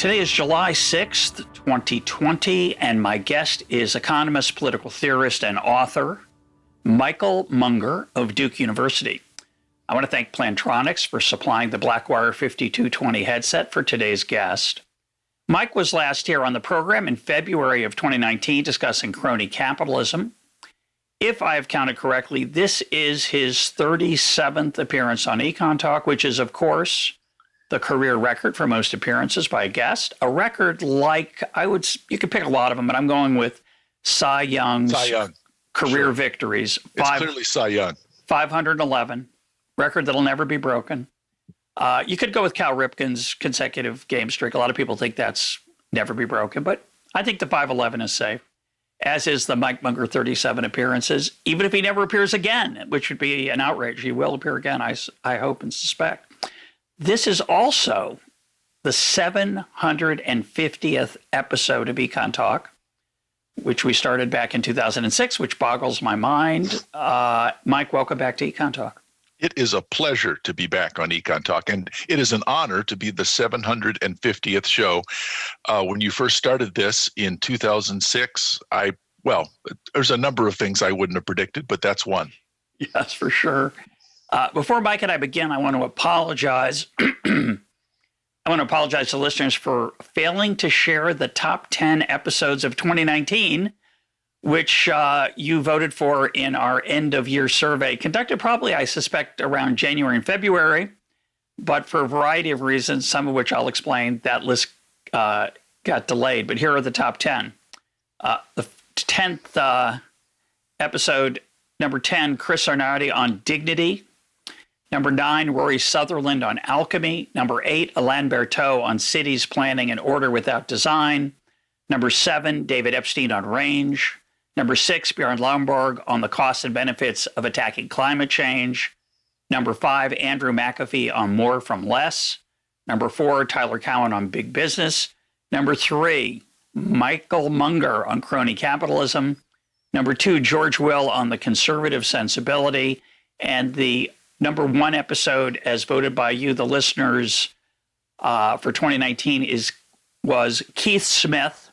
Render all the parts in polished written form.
Today is July 6th, 2020, and my guest is economist, political theorist, and author Michael Munger of Duke University. I want to thank Plantronics for supplying the Blackwire 5220 headset for today's guest. Mike was last here on the program in February of 2019 discussing crony capitalism. If I have counted correctly, this is his 37th appearance on EconTalk, which is, of course, the career record for most appearances by a guest. A record like, you could pick a lot of them, but I'm going with Cy Young's career victories. It's clearly Cy Young. 511, record that'll never be broken. You could go with Cal Ripken's consecutive game streak. A lot of people think that's never be broken, but I think the 511 is safe, as is the Mike Munger 37 appearances, even if he never appears again, which would be an outrage. He will appear again, I hope and suspect. This is also the 750th episode of EconTalk, which we started back in 2006, which boggles my mind. Mike, welcome back to EconTalk. It is a pleasure to be back on EconTalk, and it is an honor to be the 750th show. When you first started this in 2006, there's a number of things I wouldn't have predicted, but that's one. Yes, for sure. Before Mike and I begin, I want to apologize. I want to apologize to listeners for failing to share the top 10 episodes of 2019, which you voted for in our end-of-year survey, conducted probably, I suspect, around January and February. But for a variety of reasons, some of which I'll explain, that list got delayed. But here are the top 10. The 10th episode, number 10, Chris Arnardi on dignity. Number 9, Rory Sutherland on alchemy. Number 8, Alain Berthaud on cities, planning, and order without design. Number 7, David Epstein on range. Number 6, Bjorn Lomborg on the costs and benefits of attacking climate change. Number 5, Andrew McAfee on more from less. Number 4, Tyler Cowen on big business. Number 3, Michael Munger on crony capitalism. Number 2, George Will on the conservative sensibility. And the number 1 episode, as voted by you, the listeners, for 2019 was Keith Smith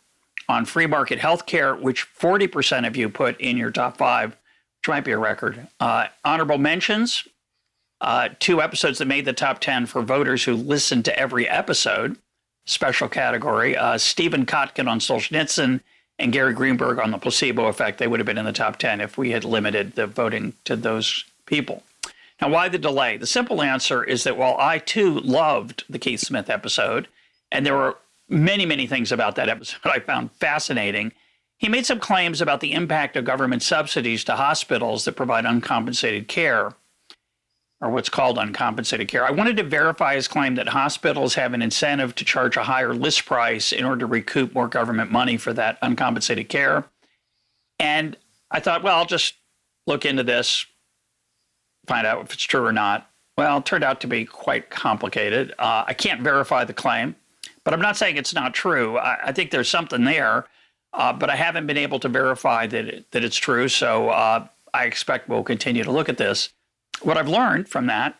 on free market healthcare, which 40% of you put in your top 5, which might be a record. Honorable mentions, 2 episodes that made the top 10 for voters who listened to every episode. Special category, Stephen Kotkin on Solzhenitsyn and Gary Greenberg on the placebo effect. They would have been in the top 10 if we had limited the voting to those people. Now, why the delay? The simple answer is that while I, too, loved the Keith Smith episode, and there were many, many things about that episode I found fascinating, he made some claims about the impact of government subsidies to hospitals that provide uncompensated care, or what's called uncompensated care. I wanted to verify his claim that hospitals have an incentive to charge a higher list price in order to recoup more government money for that uncompensated care. And I thought, well, I'll just look into this, find out if it's true or not. Well, it turned out to be quite complicated. I can't verify the claim, but I'm not saying it's not true. I think there's something there, but I haven't been able to verify that it's true. So I expect we'll continue to look at this. What I've learned from that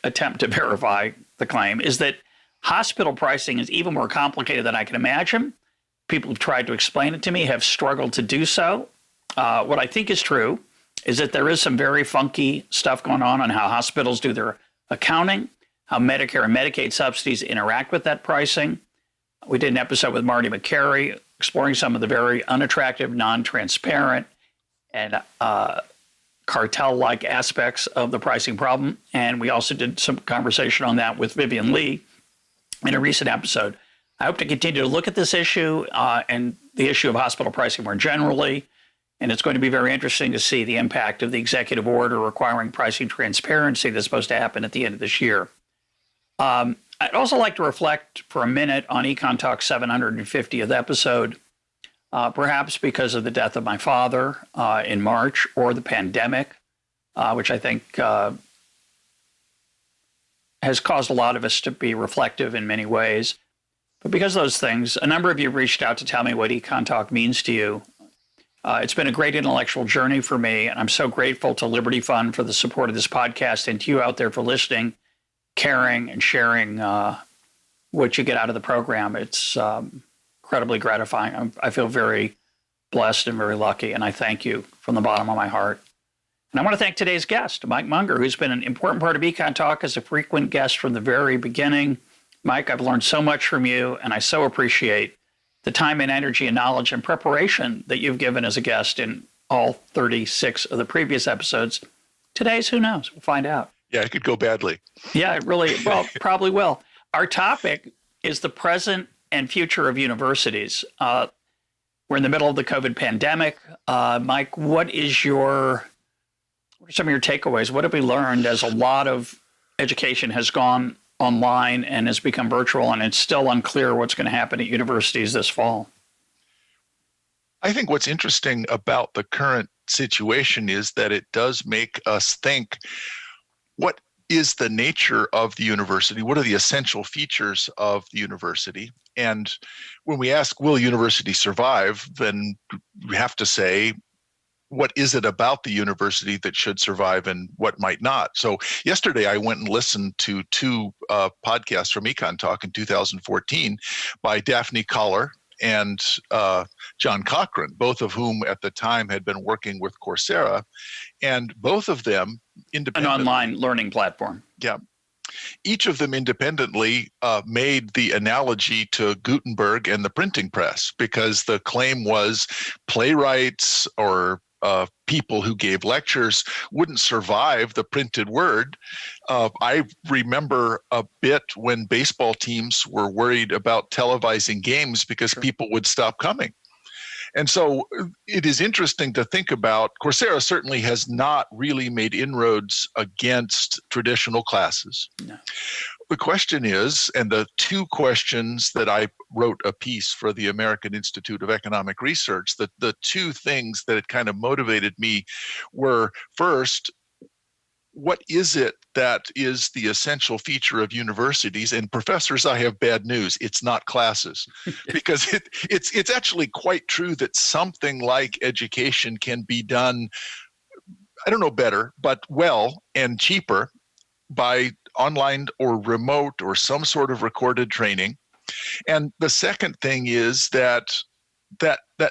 attempt to verify the claim is that hospital pricing is even more complicated than I can imagine. People who've tried to explain it to me have struggled to do so. What I think is true is that there is some very funky stuff going on how hospitals do their accounting, how Medicare and Medicaid subsidies interact with that pricing. We did an episode with Marty McCary exploring some of the very unattractive, non-transparent, and cartel-like aspects of the pricing problem. And we also did some conversation on that with Vivian Lee in a recent episode. I hope to continue to look at this issue and the issue of hospital pricing more generally. And it's going to be very interesting to see the impact of the executive order requiring pricing transparency that's supposed to happen at the end of this year. I'd also like to reflect for a minute on EconTalk's 750th episode, perhaps because of the death of my father in March, or the pandemic, which I think has caused a lot of us to be reflective in many ways. But because of those things, a number of you reached out to tell me what EconTalk means to you. It's been a great intellectual journey for me, and I'm so grateful to Liberty Fund for the support of this podcast and to you out there for listening, caring, and sharing what you get out of the program. It's incredibly gratifying. I feel very blessed and very lucky, and I thank you from the bottom of my heart. And I want to thank today's guest, Mike Munger, who's been an important part of EconTalk as a frequent guest from the very beginning. Mike, I've learned so much from you, and I so appreciate the time and energy and knowledge and preparation that you've given as a guest in all 36 of the previous episodes. Today's, who knows? We'll find out. Yeah, it could go badly. Yeah, it really, well, probably will. Our topic is the present and future of universities. We're in the middle of the COVID pandemic. Mike, what are some of your takeaways? What have we learned as a lot of education has gone online and has become virtual, and it's still unclear what's going to happen at universities this fall? I think what's interesting about the current situation is that it does make us think, what is the nature of the university? What are the essential features of the university? And when we ask, will university survive, then we have to say, what is it about the university that should survive and what might not? So yesterday I went and listened to two podcasts from EconTalk in 2014 by Daphne Koller and John Cochran, both of whom at the time had been working with Coursera, and both of them independently. An online learning platform. Yeah. Each of them independently made the analogy to Gutenberg and the printing press, because the claim was playwrights or people who gave lectures wouldn't survive the printed word. I remember a bit when baseball teams were worried about televising games because people would stop coming. And so it is interesting to think about. Coursera certainly has not really made inroads against traditional classes. No. The question is, and the two questions that I wrote a piece for the American Institute of Economic Research, the two things that had kind of motivated me were, first, what is it that is the essential feature of universities? And professors, I have bad news. It's not classes, because it's actually quite true that something like education can be done, I don't know, better, but well and cheaper by online or remote or some sort of recorded training. And the second thing is that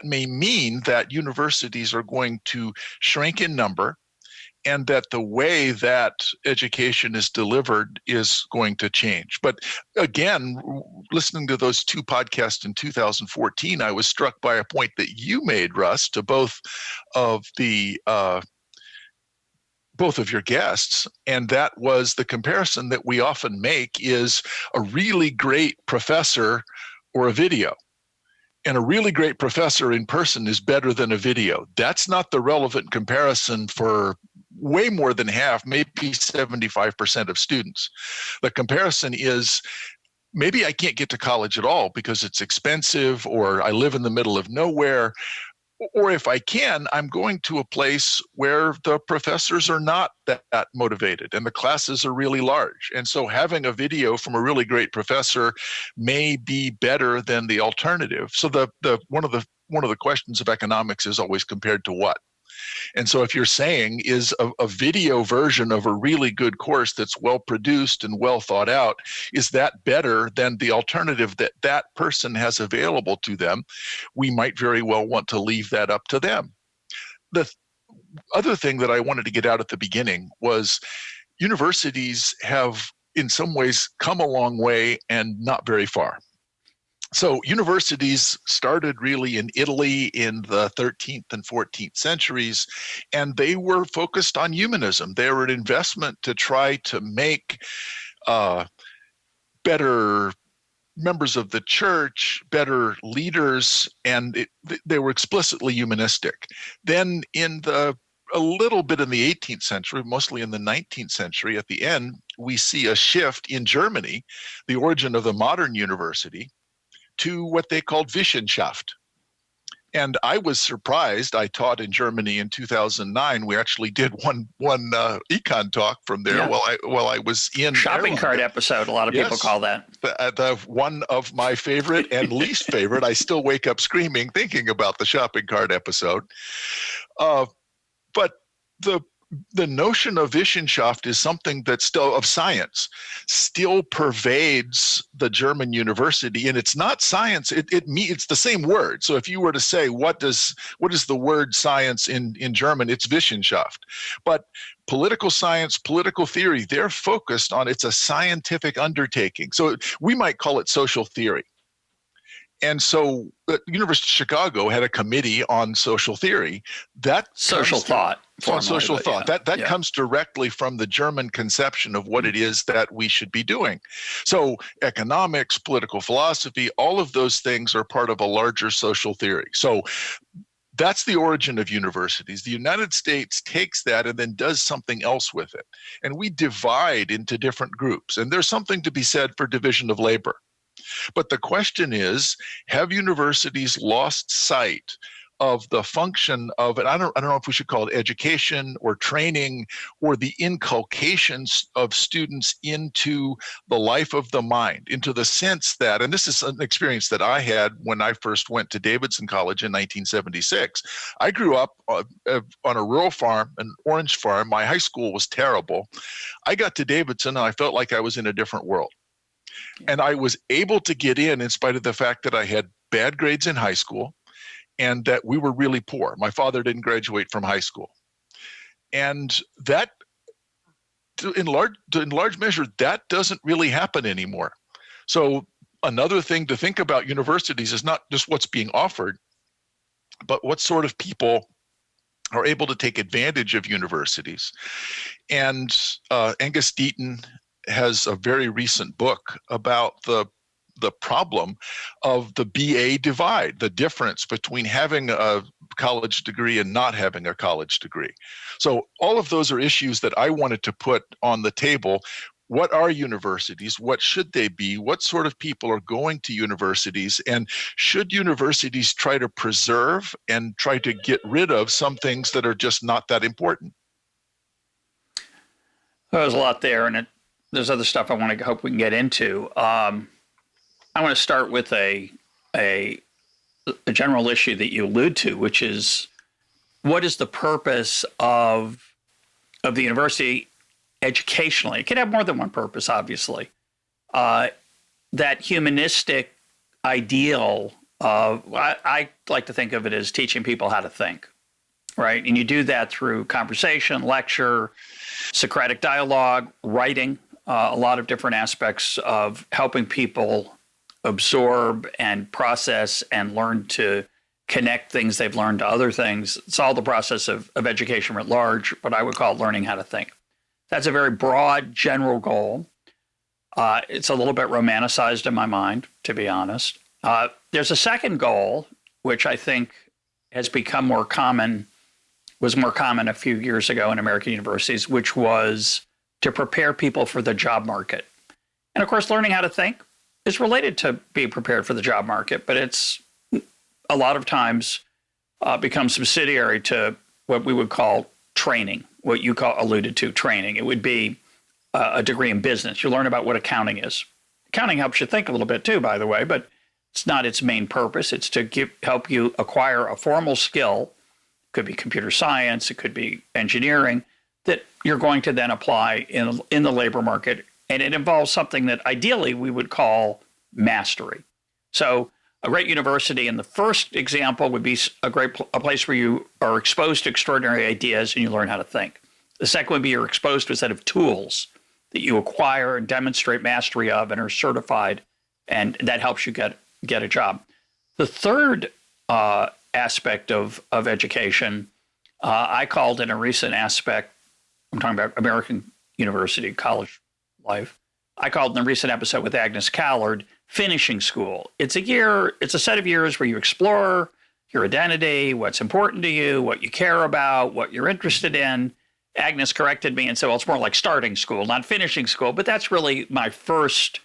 may mean that universities are going to shrink in number, and that the way that education is delivered is going to change. But again, listening to those two podcasts in 2014, I was struck by a point that you made, Russ, to both of your guests, and that was the comparison that we often make is a really great professor or a video. And a really great professor in person is better than a video. That's not the relevant comparison for way more than half, maybe 75% of students. The comparison is, maybe I can't get to college at all because it's expensive, or I live in the middle of nowhere. Or if I can, I'm going to a place where the professors are not that motivated and the classes are really large. And so having a video from a really great professor may be better than the alternative. So one of the questions of economics is always compared to what? And so if you're saying, is a video version of a really good course that's well produced and well thought out, is that better than the alternative that person has available to them? We might very well want to leave that up to them. The other thing that I wanted to get out at the beginning was universities have in some ways come a long way and not very far. So universities started really in Italy in the 13th and 14th centuries, and they were focused on humanism. They were an investment to try to make better members of the church, better leaders, and they were explicitly humanistic. Then a little bit in the 18th century, mostly in the 19th century, at the end, we see a shift in Germany, the origin of the modern university, to what they called Wissenschaft. And I was surprised. I taught in Germany in 2009. We actually did one EconTalk from there while I was in shopping cart episode. A lot of people call that the one of my favorite and least favorite. I still wake up screaming thinking about the shopping cart episode. But the notion of Wissenschaft is something that still, of science, still pervades the German university, and it's not science. It's the same word. So if you were to say what is the word science in German, it's Wissenschaft. But political science, political theory, they're focused on, it's a scientific undertaking. So we might call it social theory. And so the University of Chicago had a committee on social theory. That social thought. On social thought. Yeah. That comes directly from the German conception of what it is that we should be doing. So economics, political philosophy, all of those things are part of a larger social theory. So that's the origin of universities. The United States takes that and then does something else with it. And we divide into different groups. And there's something to be said for division of labor. But the question is, have universities lost sight of the function of, and I don't know if we should call it education or training or the inculcations of students into the life of the mind, into the sense that, and this is an experience that I had when I first went to Davidson College in 1976. I grew up on a rural farm, an orange farm. My high school was terrible. I got to Davidson and I felt like I was in a different world. And I was able to get in spite of the fact that I had bad grades in high school and that we were really poor. My father didn't graduate from high school. And that, in large measure, that doesn't really happen anymore. So another thing to think about universities is not just what's being offered, but what sort of people are able to take advantage of universities. And Angus Deaton has a very recent book about the problem of the BA divide, the difference between having a college degree and not having a college degree. So all of those are issues that I wanted to put on the table. What are universities? What should they be? What sort of people are going to universities? And should universities try to preserve and try to get rid of some things that are just not that important? There's a lot there, and there's other stuff I want to hope we can get into. I want to start with a general issue that you allude to, which is, what is the purpose of the university educationally? It could have more than one purpose, obviously. That humanistic ideal of, I like to think of it as teaching people how to think, right? And you do that through conversation, lecture, Socratic dialogue, writing, a lot of different aspects of helping people absorb and process and learn to connect things they've learned to other things. It's all the process of education writ large, what I would call learning how to think. That's a very broad, general goal. It's a little bit romanticized in my mind, to be honest. There's a second goal, which I think has become was more common a few years ago in American universities, which was to prepare people for the job market. And of course, learning how to think is related to being prepared for the job market, but it's a lot of times becomes subsidiary to what we would call training, what you alluded to training. It would be a degree in business. You learn about what accounting is. Accounting helps you think a little bit too, by the way, but it's not its main purpose. It's to help you acquire a formal skill. It could be computer science, it could be engineering, that you're going to then apply in the labor market. And it involves something that ideally we would call mastery. So a great university, in the first example, would be a place where you are exposed to extraordinary ideas and you learn how to think. The second would be you're exposed to a set of tools that you acquire and demonstrate mastery of and are certified, and that helps you get a job. The third aspect of education, I called in a recent aspect, I'm talking about American university, college life, I called in a recent episode with Agnes Callard, finishing school. It's a set of years where you explore your identity, what's important to you, what you care about, what you're interested in. Agnes corrected me and said, well, it's more like starting school, not finishing school. But that's really my first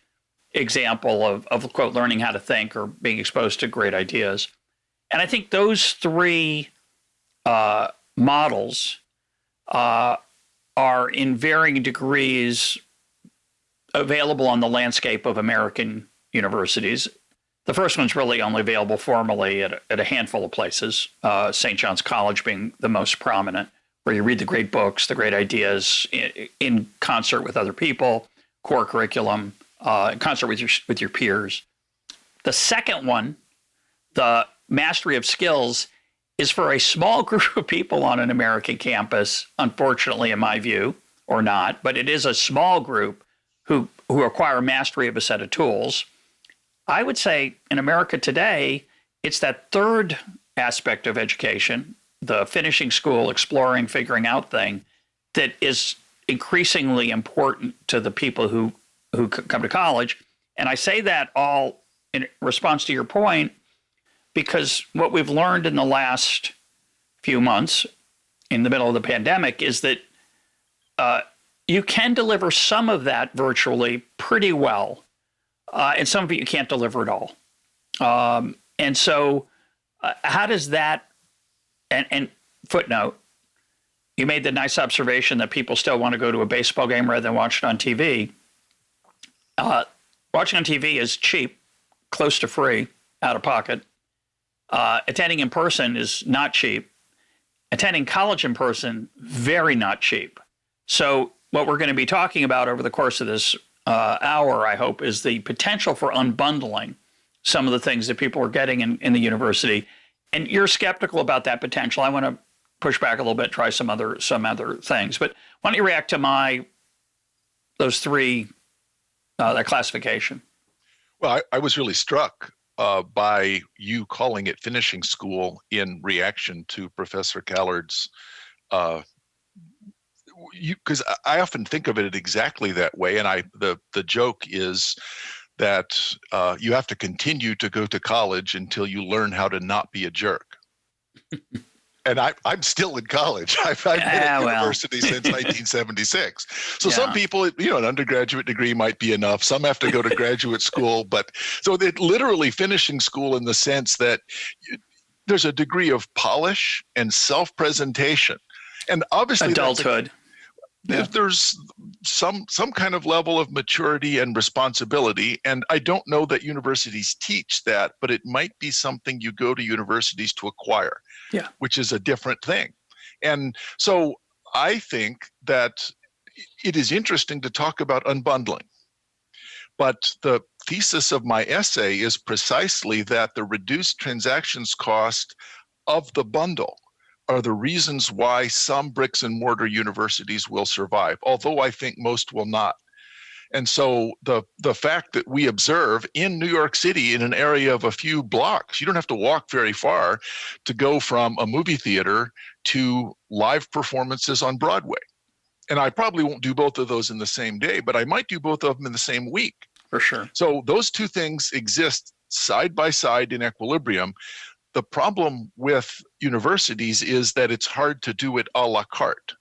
example of quote, learning how to think or being exposed to great ideas. And I think those three models are in varying degrees available on the landscape of American universities. The first one's really only available formally at a handful of places, St. John's College being the most prominent, where you read the great books, the great ideas in concert with other people, core curriculum, in concert with your peers. The second one, the mastery of skills, is for a small group of people on an American campus, unfortunately, in my view, or not, but it is a small group who acquire mastery of a set of tools. I would say in America today, it's that third aspect of education, the finishing school, exploring, figuring out thing, that is increasingly important to the people who come to college. And I say that all in response to your point, because what we've learned in the last few months in the middle of the pandemic is that you can deliver some of that virtually pretty well, and some of it you can't deliver at all. And so how does that, and footnote, you made the nice observation that people still want to go to a baseball game rather than watch it on TV. Watching on TV is cheap, close to free, out of pocket. Attending in person is not cheap. Attending college in person, very not cheap. So what we're going to be talking about over the course of this hour, I hope, is the potential for unbundling some of the things that people are getting in the university. And you're skeptical about that potential. I want to push back a little bit, try some other things. But why don't you react to those three, that classification? Well, I was really struck by you calling it finishing school in reaction to Professor Callard's, because I often think of it exactly that way. And the joke is that you have to continue to go to college until you learn how to not be a jerk. And I'm still in college. I've been at university since 1976. So some people, an undergraduate degree might be enough. Some have to go to graduate school. But so it literally finishing school in the sense that there's a degree of polish and self-presentation. And obviously adulthood. There's some kind of level of maturity and responsibility. And I don't know that universities teach that, but it might be something you go to universities to acquire, which is a different thing. And so I think that it is interesting to talk about unbundling. But the thesis of my essay is precisely that the reduced transactions cost of the bundle are the reasons why some bricks and mortar universities will survive, although I think most will not. And so the fact that we observe in New York City, in an area of a few blocks, you don't have to walk very far to go from a movie theater to live performances on Broadway. And I probably won't do both of those in the same day, but I might do both of them in the same week. For sure. So those two things exist side by side in equilibrium. The problem with universities is that it's hard to do it a la carte.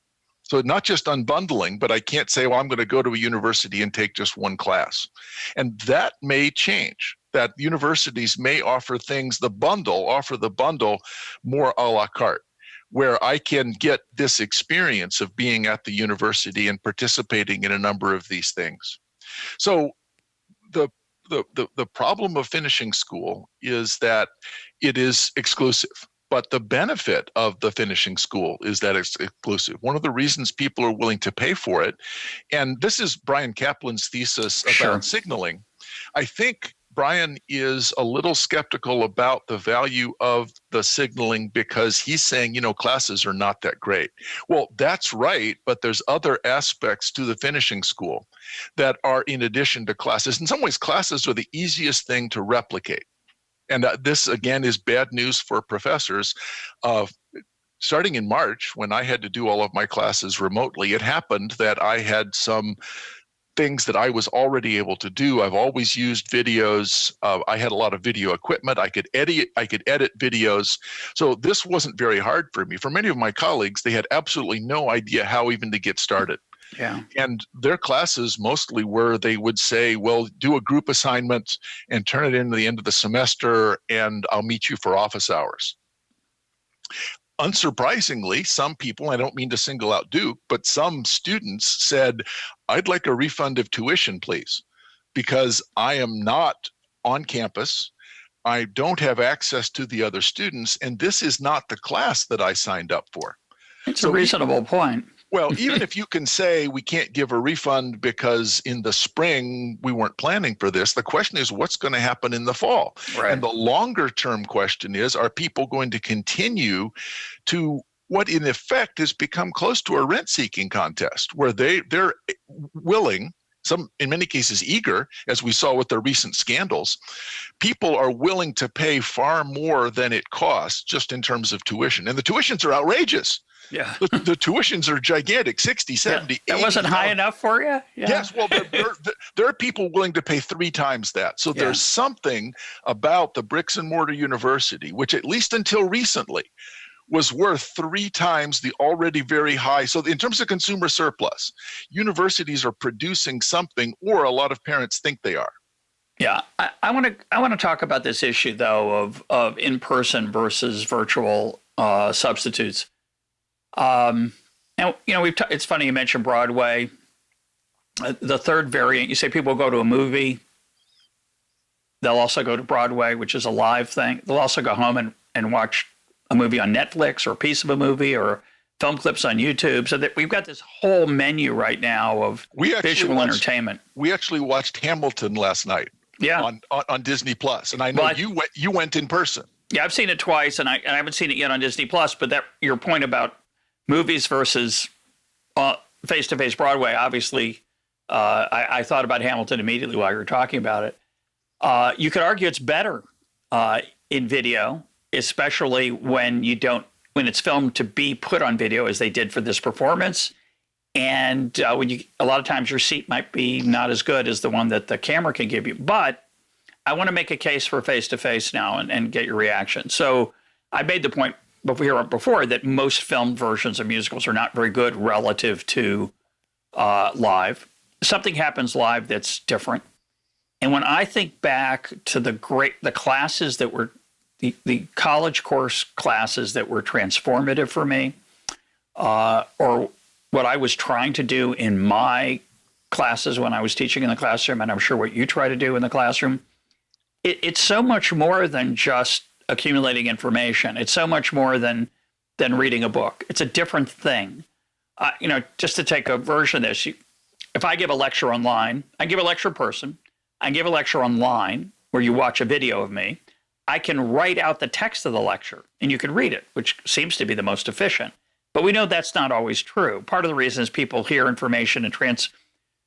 So not just unbundling, but I can't say, well, I'm going to go to a university and take just one class. And that may change, that universities may offer the bundle more a la carte, where I can get this experience of being at the university and participating in a number of these things. So the problem of finishing school is that it is exclusive. But the benefit of the finishing school is that it's exclusive. One of the reasons people are willing to pay for it, and this is Brian Kaplan's thesis about signaling. I think Brian is a little skeptical about the value of the signaling because he's saying, classes are not that great. Well, that's right, but there's other aspects to the finishing school that are in addition to classes. In some ways, classes are the easiest thing to replicate. And this, again, is bad news for professors. Starting in March, when I had to do all of my classes remotely, it happened that I had some things that I was already able to do. I've always used videos. I had a lot of video equipment. I could edit videos. So this wasn't very hard for me. For many of my colleagues, they had absolutely no idea how even to get started. Yeah. And their classes mostly were, they would say, well, do a group assignment and turn it in at the end of the semester, and I'll meet you for office hours. Unsurprisingly, some people, I don't mean to single out Duke, but some students said, I'd like a refund of tuition, please, because I am not on campus. I don't have access to the other students, and this is not the class that I signed up for. It's a reasonable point. Well, even if you can say we can't give a refund because in the spring we weren't planning for this, the question is what's going to happen in the fall? Right. And the longer term question is, are people going to continue to what in effect has become close to a rent seeking contest where they're willing, some in many cases eager, as we saw with the recent scandals, people are willing to pay far more than it costs just in terms of tuition. And the tuitions are outrageous. Yeah. The tuitions are gigantic, 60, 70, That wasn't high enough for you? Yeah. Yes, well, there are people willing to pay 3 times that. So there's something about the bricks and mortar university, which at least until recently was worth 3 times the already very high. So in terms of consumer surplus, universities are producing something, or a lot of parents think they are. Yeah, I want to talk about this issue though of in-person versus virtual substitutes. Now, it's funny you mentioned Broadway. The third variant, you say people go to a movie. They'll also go to Broadway, which is a live thing. They'll also go home and watch a movie on Netflix or a piece of a movie or film clips on YouTube. So that we've got this whole menu right now of visual entertainment. We actually watched Hamilton last night. Yeah. On Disney Plus, and I know you went in person. Yeah, I've seen it twice, and I haven't seen it yet on Disney Plus. But that your point about movies versus face-to-face Broadway, obviously, I thought about Hamilton immediately while you were talking about it. You could argue it's better in video, especially when it's filmed to be put on video, as they did for this performance. And a lot of times your seat might be not as good as the one that the camera can give you. But I want to make a case for face-to-face now and get your reaction. So I made the point before that most filmed versions of musicals are not very good relative to live. Something happens live that's different. And when I think back to the classes that were the college course classes that were transformative for me, or what I was trying to do in my classes when I was teaching in the classroom, and I'm sure what you try to do in the classroom, it's so much more than just accumulating information. It's so much more than reading a book. It's a different thing. Just to take a version of this, if I give a lecture online, I give a lecture in person, I give a lecture online where you watch a video of me, I can write out the text of the lecture and you can read it, which seems to be the most efficient. But we know that's not always true. Part of the reason is people hear information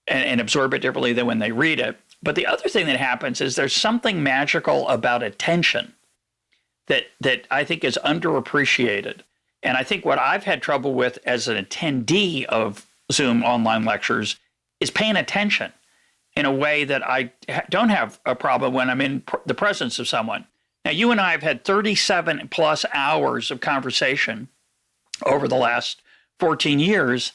and absorb it differently than when they read it. But the other thing that happens is there's something magical about attention that I think is underappreciated. And I think what I've had trouble with as an attendee of Zoom online lectures is paying attention in a way that I don't have a problem when I'm in the presence of someone. Now, you and I have had 37 plus hours of conversation over the last 14 years,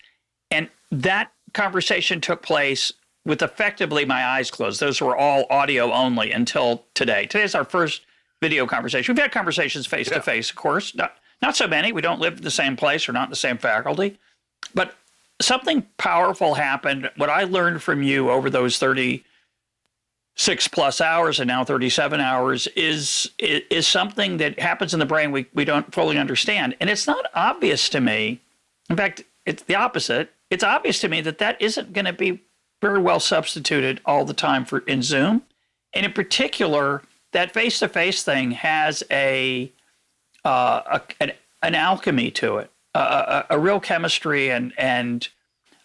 and that conversation took place with effectively my eyes closed. Those were all audio only until today. Today's our first video conversation. We've had conversations face-to-face, of course. Not so many. We don't live in the same place or not in the same faculty. But something powerful happened. What I learned from you over those 36 plus hours and now 37 hours is something that happens in the brain we don't fully understand. And it's not obvious to me. In fact, it's the opposite. It's obvious to me that isn't going to be very well substituted all the time in Zoom. And in particular, that face-to-face thing has an alchemy to it, a real chemistry. And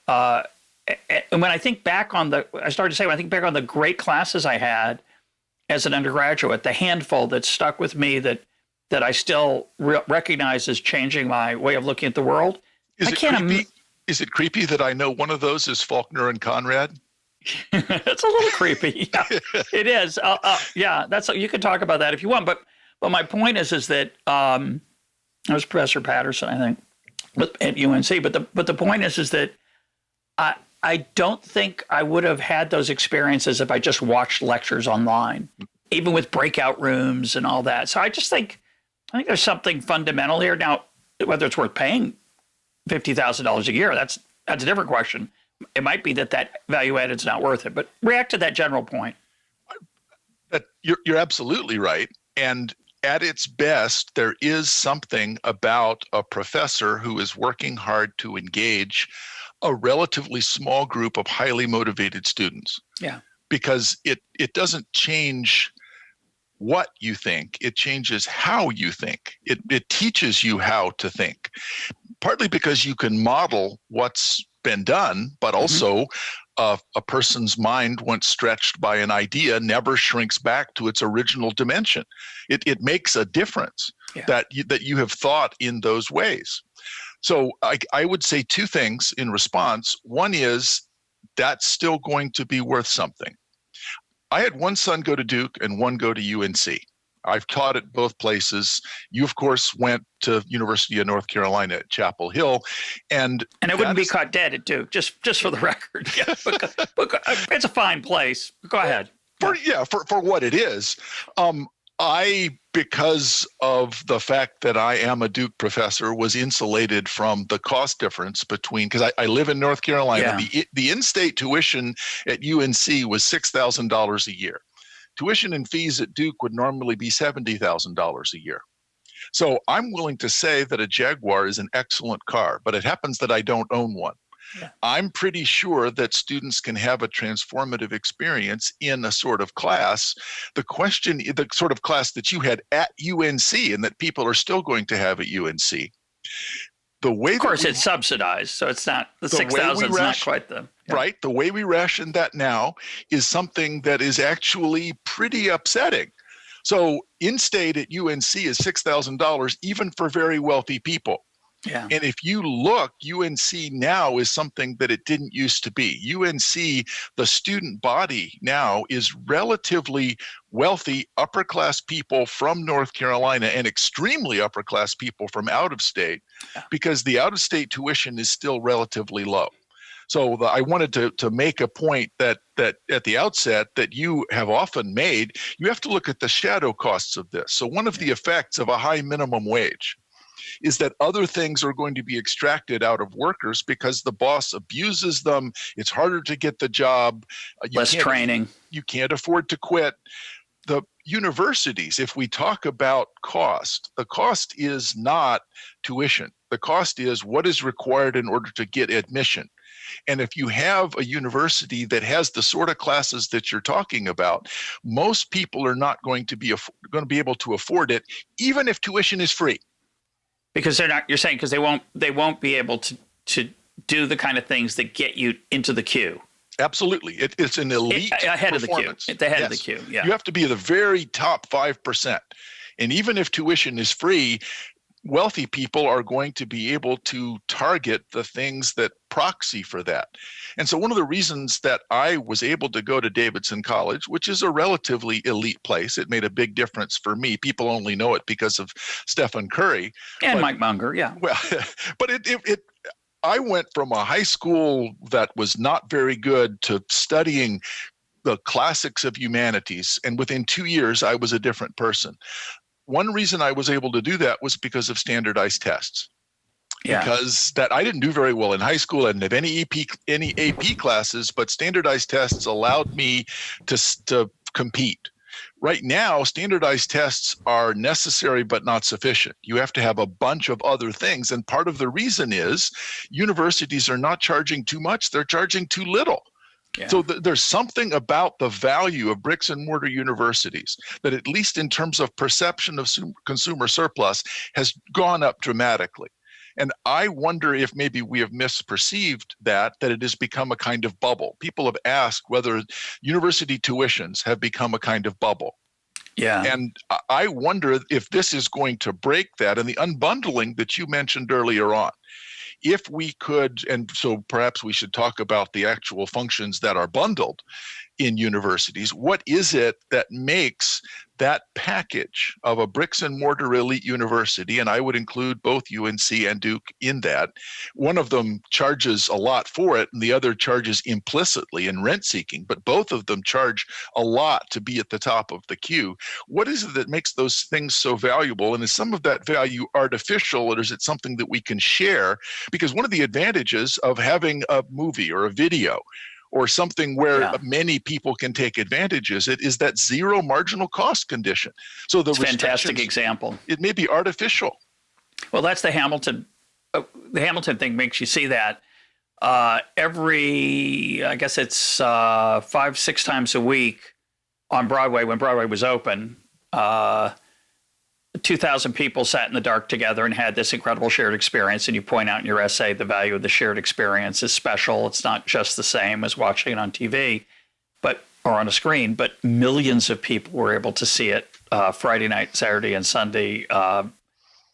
when I think back on when I think back on the great classes I had as an undergraduate, the handful that stuck with me that I still recognize as changing my way of looking at the world. Is it creepy that I know one of those is Faulkner and Conrad? It's a little creepy. Yeah, it is. Yeah, you can talk about that if you want. But my point is that I was Professor Patterson, I think, at UNC. But the point is that I don't think I would have had those experiences if I just watched lectures online, even with breakout rooms and all that. So I think there's something fundamental here. Now, whether it's worth paying $50,000 a year, that's a different question. It might be that value added is not worth it. But react to that general point. You're absolutely right. And at its best, there is something about a professor who is working hard to engage a relatively small group of highly motivated students. Yeah. Because it doesn't change what you think, it changes how you think. It teaches you how to think, partly because you can model what's been done, but also a person's mind, once stretched by an idea, never shrinks back to its original dimension. It makes a difference that you have thought in those ways. So I would say two things in response. One is that's still going to be worth something. I had one son go to Duke and one go to UNC. I've taught at both places. You, of course, went to University of North Carolina at Chapel Hill, and it wouldn't be caught dead at Duke. Just for the record, but it's a fine place. Go ahead. For what it is, because of the fact that I am a Duke professor, was insulated from the cost difference between, because I live in North Carolina. The in-state tuition at UNC was $6,000 a year. Tuition and fees at Duke would normally be $70,000 a year. So I'm willing to say that a Jaguar is an excellent car, but it happens that I don't own one. Yeah. I'm pretty sure that students can have a transformative experience in a sort of class. The sort of class that you had at UNC and that people are still going to have at UNC. Of course, it's subsidized, so it's not the 6,000 is not quite the right. The way we ration that now is something that is actually pretty upsetting. So in-state at UNC is $6,000, even for very wealthy people. Yeah. And if you look, UNC now is something that it didn't used to be. UNC, the student body now is relatively wealthy, upper-class people from North Carolina and extremely upper-class people from out of state, because the out-of-state tuition is still relatively low. So I wanted to make a point that at the outset that you have often made. You have to look at the shadow costs of this. So one of the effects of a high minimum wage is that other things are going to be extracted out of workers because the boss abuses them. It's harder to get the job. Less training. You can't afford to quit. The universities, if we talk about cost, the cost is not tuition. The cost is what is required in order to get admission. And if you have a university that has the sort of classes that you're talking about, most people are not going to be able to afford it, even if tuition is free. Because they're not. You're saying because they won't be able to do the kind of things that get you into the queue. Absolutely, it's an elite ahead of the queue. It's ahead of the queue. Yeah, you have to be the very top 5%, and even if tuition is free, wealthy people are going to be able to target the things that proxy for that. And so one of the reasons that I was able to go to Davidson College, which is a relatively elite place, it made a big difference for me. People only know it because of Stephen Curry. And Mike Munger, yeah. Well, but I went from a high school that was not very good to studying the classics of humanities. And within 2 years, I was a different person. One reason I was able to do that was because of standardized tests. Yeah. Because that I didn't do very well in high school. I didn't have any AP classes, but standardized tests allowed me to compete. Right now, standardized tests are necessary but not sufficient. You have to have a bunch of other things. And part of the reason is universities are not charging too much, they're charging too little. Yeah. So there's something about the value of bricks and mortar universities that, at least in terms of perception of consumer surplus, has gone up dramatically. And I wonder if maybe we have misperceived that it has become a kind of bubble. People have asked whether university tuitions have become a kind of bubble. Yeah. And I wonder if this is going to break that, and the unbundling that you mentioned earlier on. If we could, and so perhaps we should talk about the actual functions that are bundled in universities. What is it that makes that package of a bricks and mortar elite university, and I would include both UNC and Duke in that? One of them charges a lot for it, and the other charges implicitly in rent seeking, but both of them charge a lot to be at the top of the queue. What is it that makes those things so valuable? And is some of that value artificial, or is it something that we can share? Because one of the advantages of having a movie or a video or something where Yeah. many people can take advantage is that zero marginal cost condition. So the It's a fantastic restrictions, example. it may be artificial. Well, that's the Hamilton. The Hamilton thing makes you see that every, I guess it's 5-6 times a week on Broadway when Broadway was open. 2,000 people sat in the dark together and had this incredible shared experience. And you point out in your essay the value of the shared experience is special. It's not just the same as watching it on TV, or on a screen, but millions of people were able to see it Friday night, Saturday, and Sunday,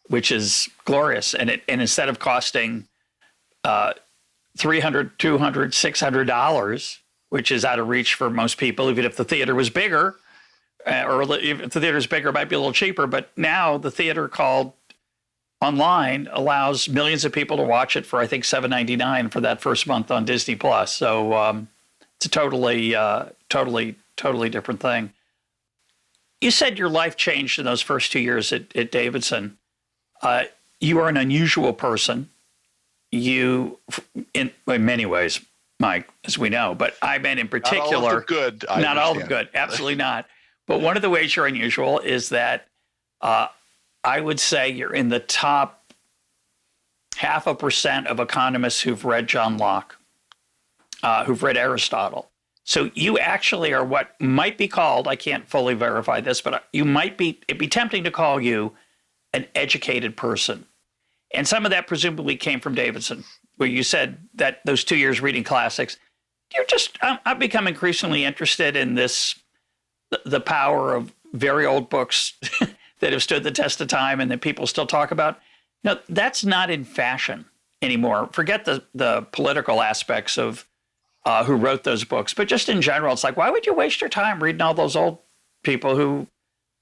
which is glorious. And instead of costing $300, $200, $600, which is out of reach for most people, even if the theater was bigger, or if the theater is bigger, it might be a little cheaper. But now the theater called online allows millions of people to watch it for, I think, $7.99 for that first month on Disney Plus. So it's a totally different thing. You said your life changed in those first 2 years at Davidson. You are an unusual person. You, in many ways, Mike, as we know, but I meant in particular, not all of the good. Not all of the good, absolutely not. But one of the ways you're unusual is that I would say you're in the top 0.5% of economists who've read John Locke, who've read Aristotle. So you actually are what might be called, I can't fully verify this, but it'd be tempting to call you an educated person. And some of that presumably came from Davidson, where you said that those 2 years reading classics, I've become increasingly interested in the power of very old books that have stood the test of time and that people still talk about. No, that's not in fashion anymore. Forget the political aspects of who wrote those books, but just in general, it's like, why would you waste your time reading all those old people who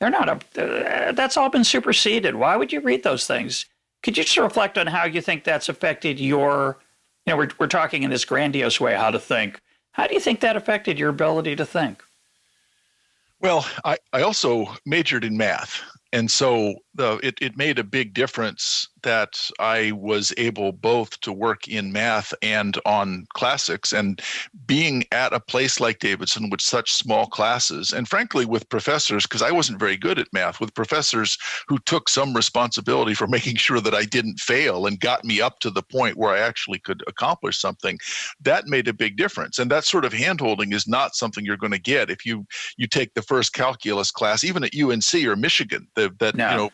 they're not that's all been superseded. Why would you read those things? Could you just reflect on how you think that's affected we're talking in this grandiose way, how to think. How do you think that affected your ability to think? Well, I also majored in math. And so it made a big difference that I was able both to work in math and on classics, and being at a place like Davidson with such small classes, and frankly with professors, because I wasn't very good at math, with professors who took some responsibility for making sure that I didn't fail and got me up to the point where I actually could accomplish something, that made a big difference. And that sort of handholding is not something you're going to get if you take the first calculus class, even at UNC or Michigan. No.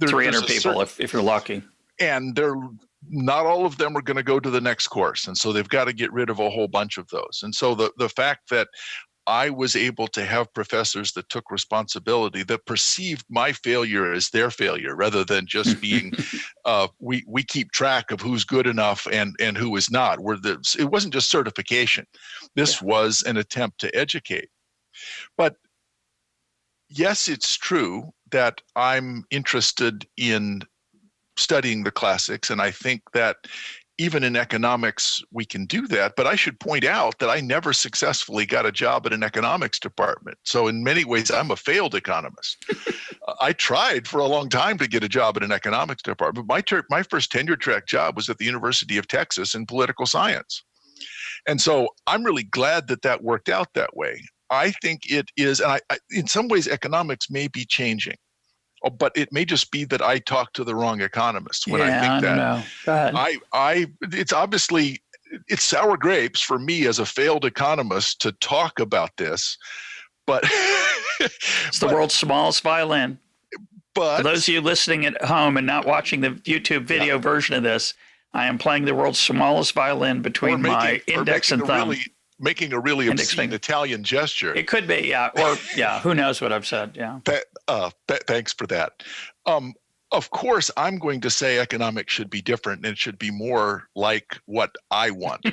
300 people if you're lucky. And not all of them are going to go to the next course. And so they've got to get rid of a whole bunch of those. And so the fact that I was able to have professors that took responsibility, that perceived my failure as their failure, rather than just being, we keep track of who's good enough and who is not. It wasn't just certification. This was an attempt to educate. But yes, it's true that I'm interested in studying the classics, and I think that even in economics we can do that. But I should point out that I never successfully got a job at an economics department. So in many ways, I'm a failed economist. I tried for a long time to get a job at an economics department. My first tenure track job was at the University of Texas in political science. And so I'm really glad that worked out that way. I think it is, and I in some ways, economics may be changing, but it may just be that I talk to the wrong economists when I think that. Know. Go ahead. It's obviously, it's sour grapes for me as a failed economist to talk about this, but it's the world's smallest violin. But for those of you listening at home and not watching the YouTube video version of this, I am playing the world's smallest violin between my index and thumb. Making a really obscene Italian gesture. It could be, yeah. Or, yeah, who knows what I've said, yeah. Thanks for that. Of course, I'm going to say economics should be different and it should be more like what I want.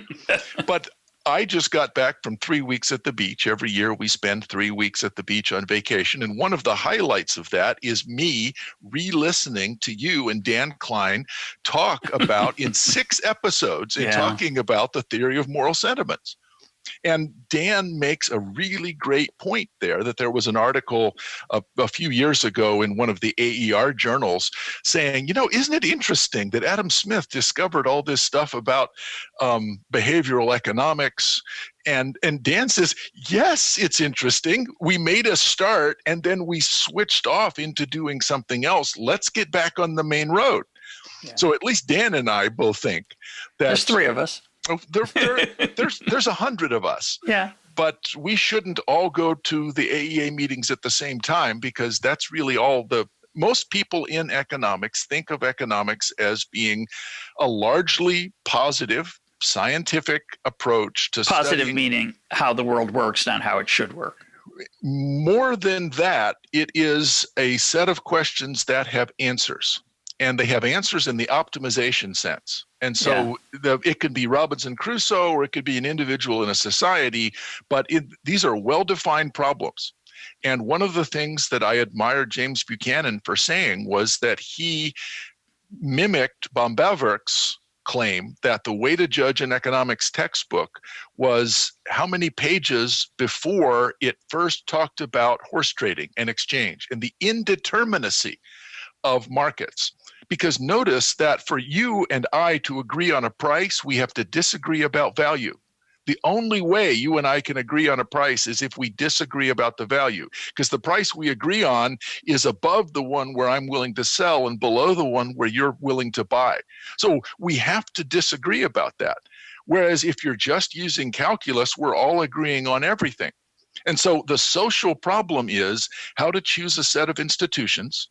But I just got back from 3 weeks at the beach. Every year we spend 3 weeks at the beach on vacation. And one of the highlights of that is me re-listening to you and Dan Klein talk about in 6 episodes and talking about the theory of moral sentiments. And Dan makes a really great point there, that there was an article a few years ago in one of the AER journals saying, isn't it interesting that Adam Smith discovered all this stuff about behavioral economics And Dan says, yes, it's interesting. We made a start and then we switched off into doing something else. Let's get back on the main road. Yeah. So at least Dan and I both think that there's three of us. There's 100 of us. Yeah. But we shouldn't all go to the AEA meetings at the same time, because that's really most people in economics think of economics as being a largely positive, scientific approach to positive studying. Meaning how the world works, not how it should work. More than that, it is a set of questions that have answers, and they have answers in the optimization sense. And so it could be Robinson Crusoe, or it could be an individual in a society, but these are well-defined problems. And one of the things that I admired James Buchanan for saying was that he mimicked Bombaverk's claim that the way to judge an economics textbook was how many pages before it first talked about horse trading and exchange and the indeterminacy of markets. Because notice that for you and I to agree on a price, we have to disagree about value. The only way you and I can agree on a price is if we disagree about the value, because the price we agree on is above the one where I'm willing to sell and below the one where you're willing to buy. So we have to disagree about that. Whereas if you're just using calculus, we're all agreeing on everything. And so the social problem is how to choose a set of institutions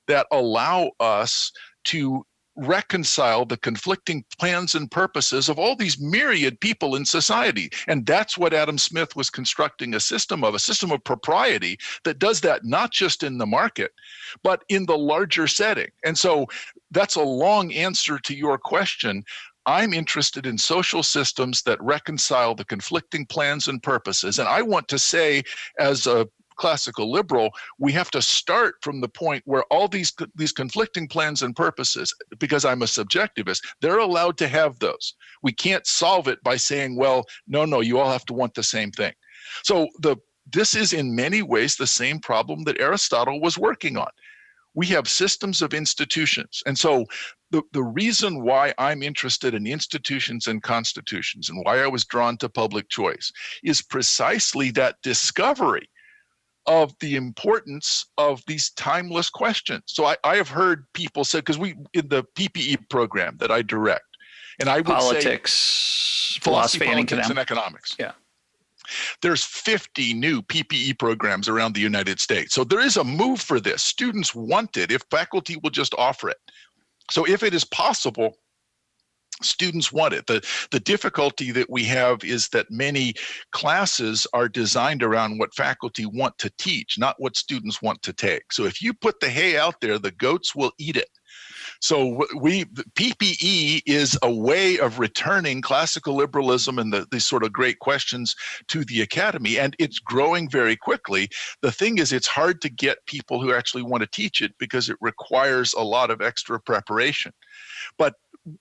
that allow us to reconcile the conflicting plans and purposes of all these myriad people in society. And that's what Adam Smith was constructing a system of propriety that does that not just in the market, but in the larger setting. And so that's a long answer to your question. I'm interested in social systems that reconcile the conflicting plans and purposes. And I want to say, as a classical liberal, we have to start from the point where all these conflicting plans and purposes, because I'm a subjectivist, they're allowed to have those. We can't solve it by saying, well, no, you all have to want the same thing. So this is in many ways the same problem that Aristotle was working on. We have systems of institutions. And so the reason why I'm interested in institutions and constitutions and why I was drawn to public choice is precisely that discovery of the importance of these timeless questions. So I have heard people say, because in the PPE program that I direct, and I would politics, say philosophy, politics, and economics. Yeah. There's 50 new PPE programs around the United States. So there is a move for this. Students want it if faculty will just offer it. So if it is possible, students want it. The difficulty that we have is that many classes are designed around what faculty want to teach, not what students want to take. So if you put the hay out there, the goats will eat it. So PPE is a way of returning classical liberalism and these sort of great questions to the academy, and it's growing very quickly. The thing is, it's hard to get people who actually want to teach it because it requires a lot of extra preparation. But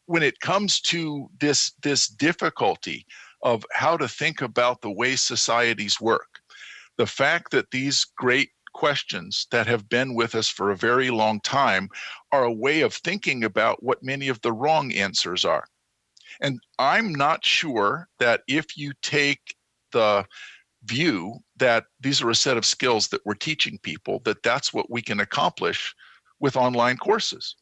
when it comes to this difficulty of how to think about the way societies work, the fact that these great questions that have been with us for a very long time are a way of thinking about what many of the wrong answers are. And I'm not sure that if you take the view that these are a set of skills that we're teaching people, that that's what we can accomplish with online courses.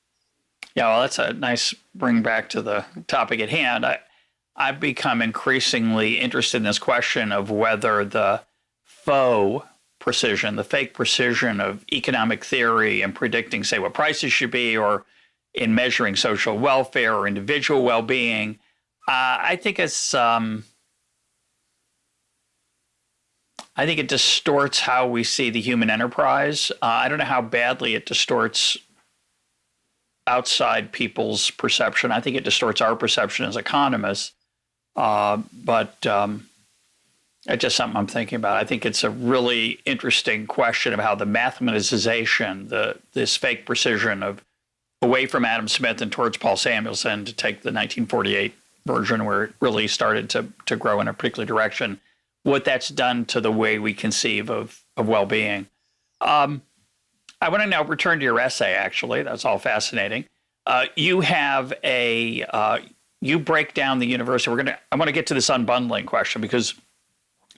Yeah, well, that's a nice bring back to the topic at hand. I've become increasingly interested in this question of whether the faux precision, the fake precision of economic theory and predicting, say, what prices should be, or in measuring social welfare or individual well-being, I think it distorts how we see the human enterprise. I don't know how badly it distorts outside people's perception. I think it distorts our perception as economists, but it's just something I'm thinking about. I think it's a really interesting question of how the mathematization, this fake precision of away from Adam Smith and towards Paul Samuelson, to take the 1948 version where it really started to grow in a particular direction, what that's done to the way we conceive of well-being. I want to now return to your essay, actually. That's all fascinating. You have you break down the university. I want to get to this unbundling question, because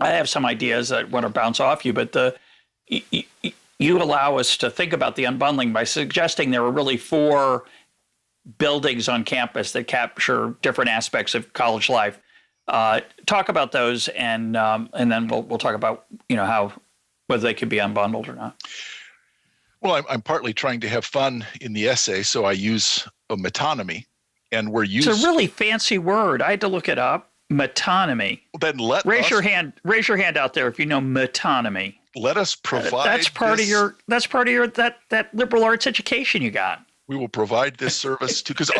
I have some ideas that want to bounce off you, but you allow us to think about the unbundling by suggesting there are really 4 buildings on campus that capture different aspects of college life. Talk about those, and then we'll talk about how whether they could be unbundled or not. Well, I'm partly trying to have fun in the essay, so I use a metonymy, and it's a really fancy word. I had to look it up. Metonymy. Then raise your hand out there if you know metonymy. Let us provide. That's part of your that liberal arts education you got. We will provide this service to, because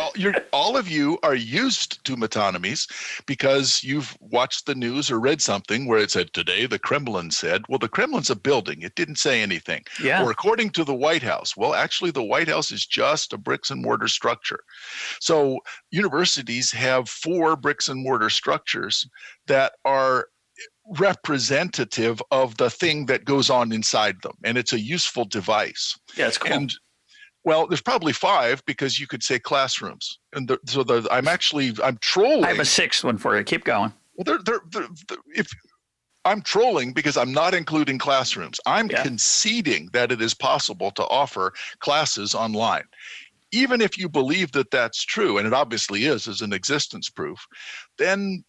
all of you are used to metonymies because you've watched the news or read something where it said, today the Kremlin said. Well, the Kremlin's a building. It didn't say anything. Yeah. Or according to the White House. Well, actually, the White House is just a bricks and mortar structure. So universities have 4 bricks and mortar structures that are representative of the thing that goes on inside them. And it's a useful device. Yeah, it's cool. Well, there's probably 5 because you could say classrooms, and I'm trolling. I have a 6th one for you. Keep going. Well, if I'm trolling because I'm not including classrooms, I'm conceding that it is possible to offer classes online. Even if you believe that that's true, and it obviously is as an existence proof, then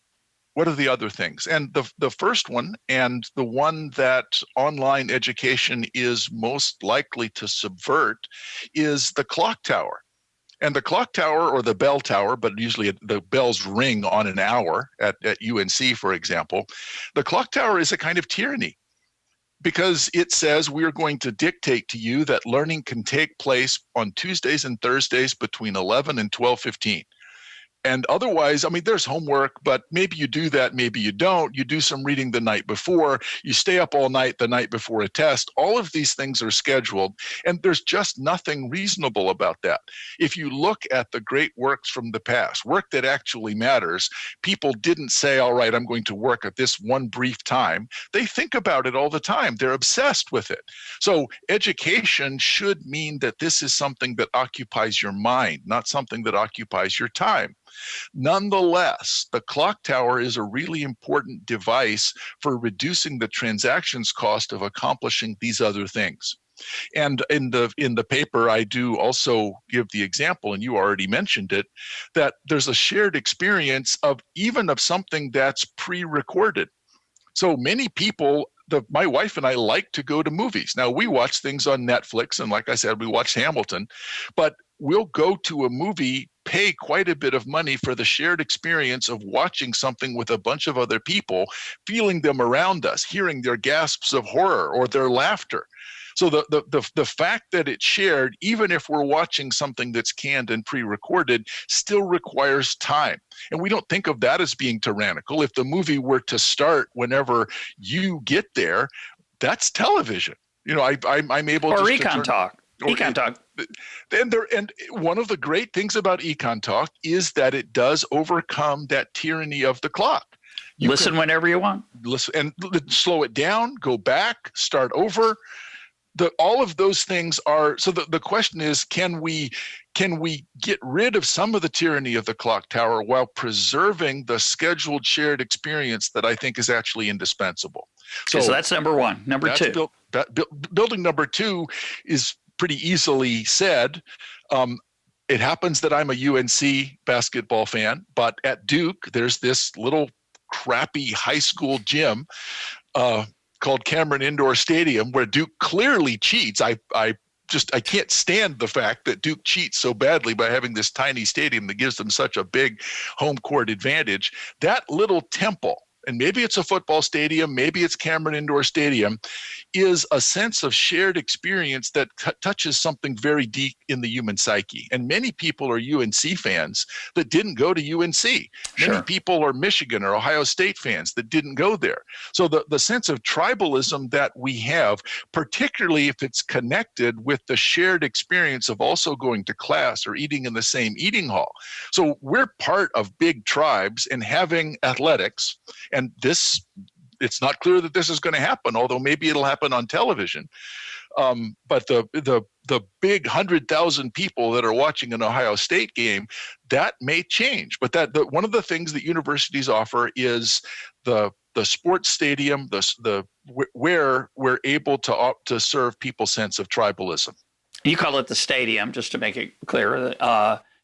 what are the other things? And the first one, and the one that online education is most likely to subvert, is the clock tower. And the clock tower, or the bell tower, but usually the bells ring on an hour at UNC, for example. The clock tower is a kind of tyranny because it says we are going to dictate to you that learning can take place on Tuesdays and Thursdays between 11 and 12:15. And otherwise, I mean, there's homework, but maybe you do that, maybe you don't. You do some reading the night before. You stay up all night the night before a test. All of these things are scheduled, and there's just nothing reasonable about that. If you look at the great works from the past, work that actually matters, people didn't say, all right, I'm going to work at this one brief time. They think about it all the time. They're obsessed with it. So education should mean that this is something that occupies your mind, not something that occupies your time. Nonetheless, the clock tower is a really important device for reducing the transactions cost of accomplishing these other things. And in the paper, I do also give the example, and you already mentioned it, that there's a shared experience of something that's pre-recorded. So many people, my wife and I like to go to movies. Now, we watch things on Netflix, and like I said, we watched Hamilton, but we'll go to a movie, pay quite a bit of money for the shared experience of watching something with a bunch of other people, feeling them around us, hearing their gasps of horror or their laughter. So the fact that it's shared, even if we're watching something that's canned and pre-recorded, still requires time. And we don't think of that as being tyrannical. If the movie were to start whenever you get there, that's television. I'm able to. Or EconTalk. EconTalk. And one of the great things about EconTalk is that it does overcome that tyranny of the clock. You listen whenever you want. Listen and slow it down, go back, start over. All of those things are, so the question is, can we get rid of some of the tyranny of the clock tower while preserving the scheduled shared experience that I think is actually indispensable? So that's number 1. Number 2. Building number 2 is pretty easily said. It happens that I'm a UNC basketball fan, but at Duke, there's this little crappy high school gym called Cameron Indoor Stadium where Duke clearly cheats. I can't stand the fact that Duke cheats so badly by having this tiny stadium that gives them such a big home court advantage. That little temple, and maybe it's a football stadium, maybe it's Cameron Indoor Stadium, is a sense of shared experience that touches something very deep in the human psyche. And many people are UNC fans that didn't go to UNC. Sure. Many people are Michigan or Ohio State fans that didn't go there. So the sense of tribalism that we have, particularly if it's connected with the shared experience of also going to class or eating in the same eating hall. So we're part of big tribes and having athletics, and it's not clear that this is going to happen, although maybe it'll happen on television. But the big 100,000 people that are watching an Ohio State game, that may change. But one of the things that universities offer is the the sports stadium, where we're able to serve people's sense of tribalism. You call it the stadium, just to make it clear.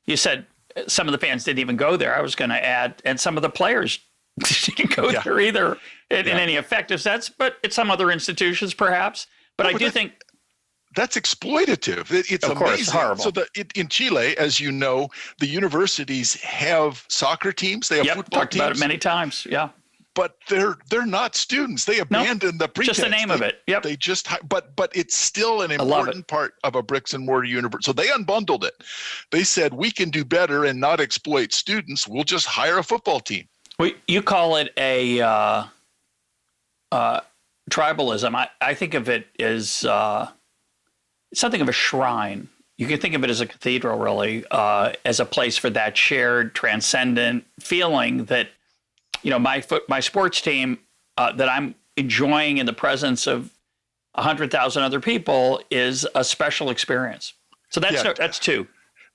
You said some of the fans didn't even go there. I was going to add, and some of the players didn't go there either in any effective sense, but at some other institutions perhaps. But I do think that's exploitative. It's of course, amazing. horrible. So in Chile, as you know, the universities have soccer teams. They have football talked teams. about it many times. Yeah. But they're not students. They abandoned the pretext. Just the name of it. Yep. They just, but it's still an important part of a bricks and mortar university. So they unbundled it. They said, we can do better and not exploit students. We'll just hire a football team. Well, you call it a tribalism. I think of it as something of a shrine. You can think of it as a cathedral, really, as a place for that shared, transcendent feeling that, my sports team that I'm enjoying in the presence of 100,000 other people is a special experience. So that's two.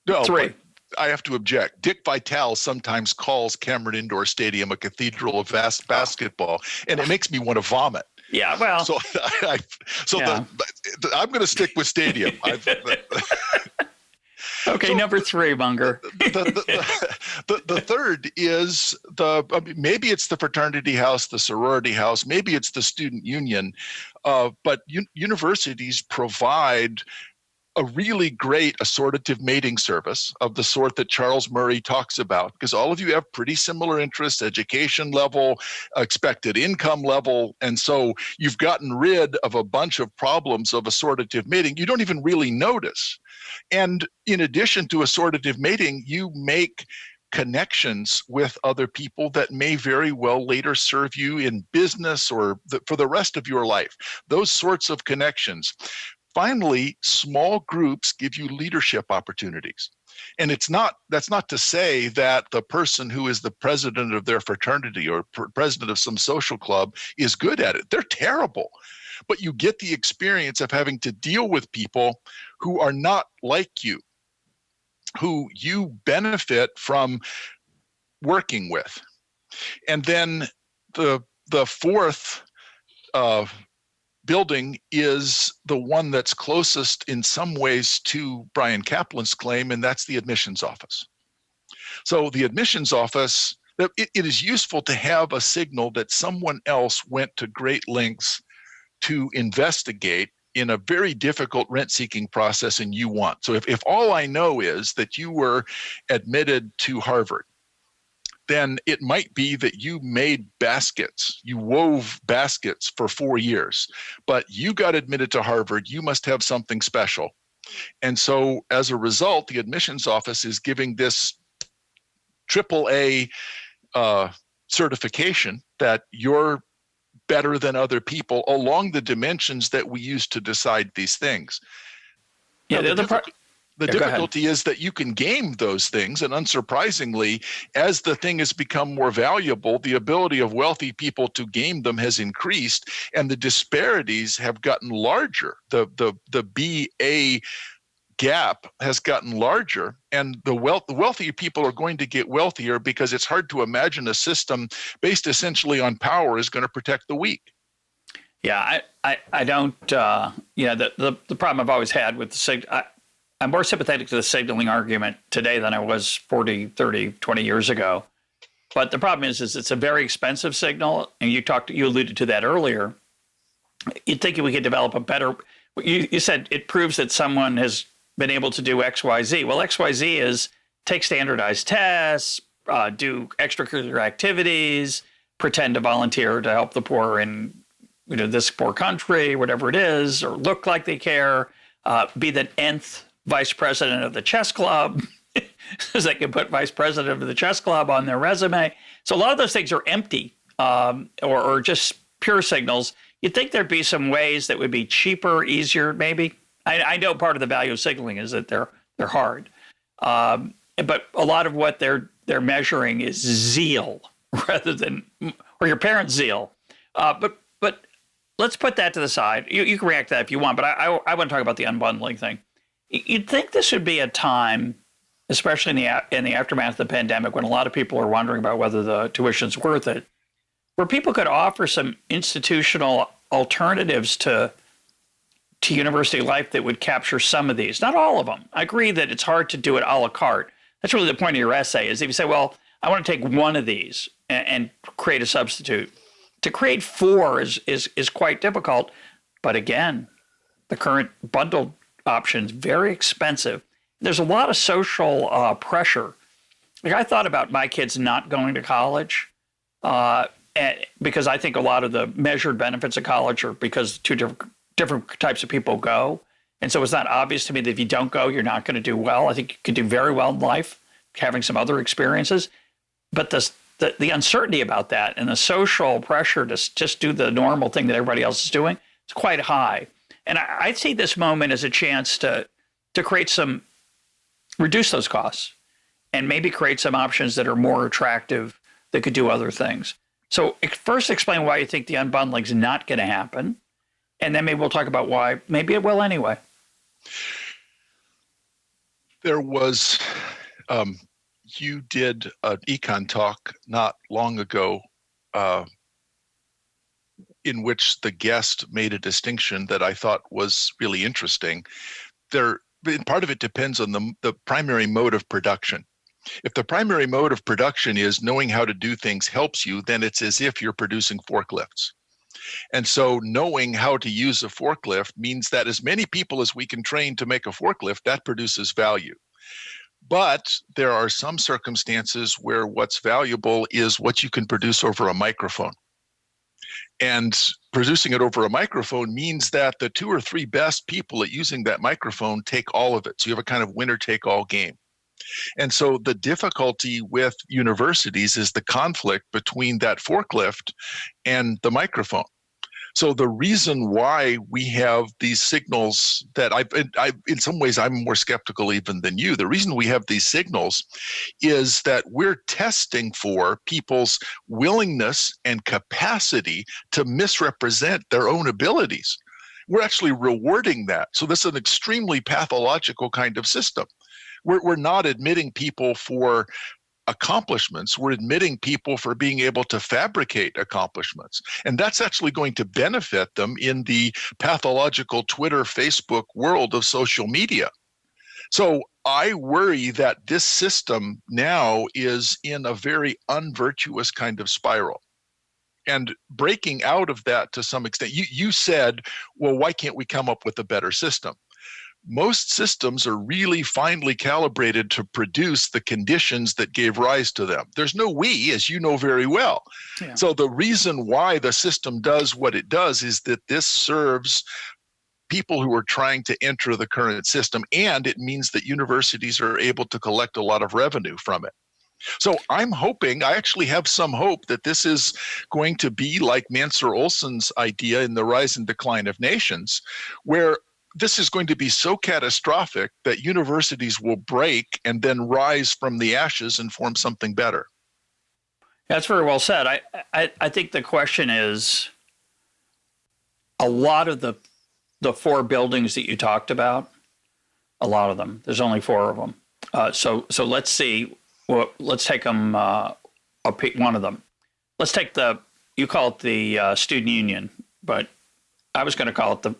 No, three. I have to object. Dick Vitale sometimes calls Cameron Indoor Stadium a cathedral of vast basketball, and it makes me want to vomit. Yeah, well. So I'm going to stick with stadium. Okay, number three, Munger. The third is maybe it's the fraternity house, the sorority house, maybe it's the student union, but universities provide a really great assortative mating service of the sort that Charles Murray talks about, because all of you have pretty similar interests, education level, expected income level, and so you've gotten rid of a bunch of problems of assortative mating you don't even really notice. And in addition to assortative mating, you make connections with other people that may very well later serve you in business or for the rest of your life. Those sorts of connections. Finally, small groups give you leadership opportunities. And that's not to say that the person who is the president of their fraternity or president of some social club is good at it. They're terrible. But you get the experience of having to deal with people who are not like you, who you benefit from working with. And then the fourth building is the one that's closest in some ways to Brian Kaplan's claim, and that's the admissions office. So the admissions office, it is useful to have a signal that someone else went to great lengths to investigate in a very difficult rent-seeking process and you want. So if all I know is that you were admitted to Harvard, then it might be that you made baskets, you wove baskets for 4 years, but you got admitted to Harvard, you must have something special. And so as a result, the admissions office is giving this AAA certification that you're better than other people along the dimensions that we use to decide these things. Yeah, the difficulty is that you can game those things, and unsurprisingly, as the thing has become more valuable, the ability of wealthy people to game them has increased, and the disparities have gotten larger. The BA gap has gotten larger, and the wealthier people are going to get wealthier because it's hard to imagine a system based essentially on power is going to protect the weak. Yeah, I don't, the problem I've always had with I'm more sympathetic to the signaling argument today than I was 40, 30, 20 years ago. But the problem is it's a very expensive signal, and you alluded to that earlier. You'd think we could develop a better, you said it proves that someone has been able to do X, Y, Z. Well, X, Y, Z is take standardized tests, do extracurricular activities, pretend to volunteer to help the poor in this poor country, whatever it is, or look like they care, be the nth vice president of the chess club, so they can put vice president of the chess club on their resume. So a lot of those things are empty or just pure signals. You'd think there'd be some ways that would be cheaper, easier, maybe. I know part of the value of signaling is that they're hard, but a lot of what they're measuring is zeal rather than, or your parents' zeal. But let's put that to the side. You can react to that if you want, but I want to talk about the unbundling thing. You'd think this would be a time, especially in the aftermath of the pandemic, when a lot of people are wondering about whether the tuition's worth it, where people could offer some institutional alternatives to university life that would capture some of these. Not all of them. I agree that it's hard to do it a la carte. That's really the point of your essay, is if you say, well, I want to take one of these and create a substitute. To create four is quite difficult. But again, the current bundled option is very expensive. There's a lot of social pressure. Like, I thought about my kids not going to college because I think a lot of the measured benefits of college are because two different types of people go. And so it's not obvious to me that if you don't go, you're not going to do well. I think you could do very well in life, having some other experiences. But the uncertainty about that and the social pressure to just do the normal thing that everybody else is doing, it's quite high. And I see this moment as a chance to reduce those costs and maybe create some options that are more attractive that could do other things. So first explain why you think the unbundling is not going to happen. And then maybe we'll talk about why maybe it will anyway. There was, you did an EconTalk not long ago in which the guest made a distinction that I thought was really interesting. Part of it depends on the primary mode of production. If the primary mode of production is knowing how to do things helps you, then it's as if you're producing forklifts. And so knowing how to use a forklift means that as many people as we can train to make a forklift, that produces value. But there are some circumstances where what's valuable is what you can produce over a microphone. And producing it over a microphone means that the 2 or 3 best people at using that microphone take all of it. So you have a kind of winner-take-all game. And so the difficulty with universities is the conflict between that forklift and the microphone. So the reason why we have these signals that in some ways I'm more skeptical even than you. The reason we have these signals is that we're testing for people's willingness and capacity to misrepresent their own abilities. We're actually rewarding that. So this is an extremely pathological kind of system. We're not admitting people for accomplishments. We're admitting people for being able to fabricate accomplishments. And that's actually going to benefit them in the pathological Twitter, Facebook world of social media. So I worry that this system now is in a very unvirtuous kind of spiral. And breaking out of that to some extent, you said, well, why can't we come up with a better system? Most systems are really finely calibrated to produce the conditions that gave rise to them. There's no we, as you know very well. Yeah. So the reason why the system does what it does is that this serves people who are trying to enter the current system, and it means that universities are able to collect a lot of revenue from it. So I'm hoping, I actually have some hope that this is going to be like Mansur Olson's idea in The Rise and Decline of Nations, where this is going to be so catastrophic that universities will break and then rise from the ashes and form something better. That's very well said. I think the question is, a lot of the 4 buildings that you talked about, a lot of them, there's only 4 of them. So let's see, well, let's take them, one of them. Let's take you call it the student union, but I was going to call it the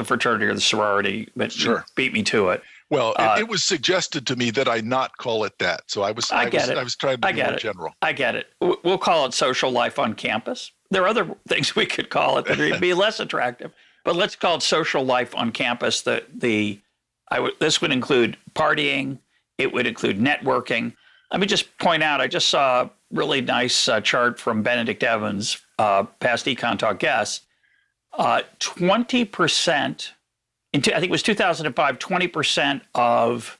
fraternity or the sorority, but sure. You beat me to it. Well, it was suggested to me that I not call it that. So I was trying to be more general. I get it. We'll call it social life on campus. There are other things we could call it that would be less attractive, but let's call it social life on campus. This would include partying. It would include networking. Let me just point out, I just saw a really nice chart from Benedict Evans, past EconTalk guest. 20%, I think it was 2005, 20% of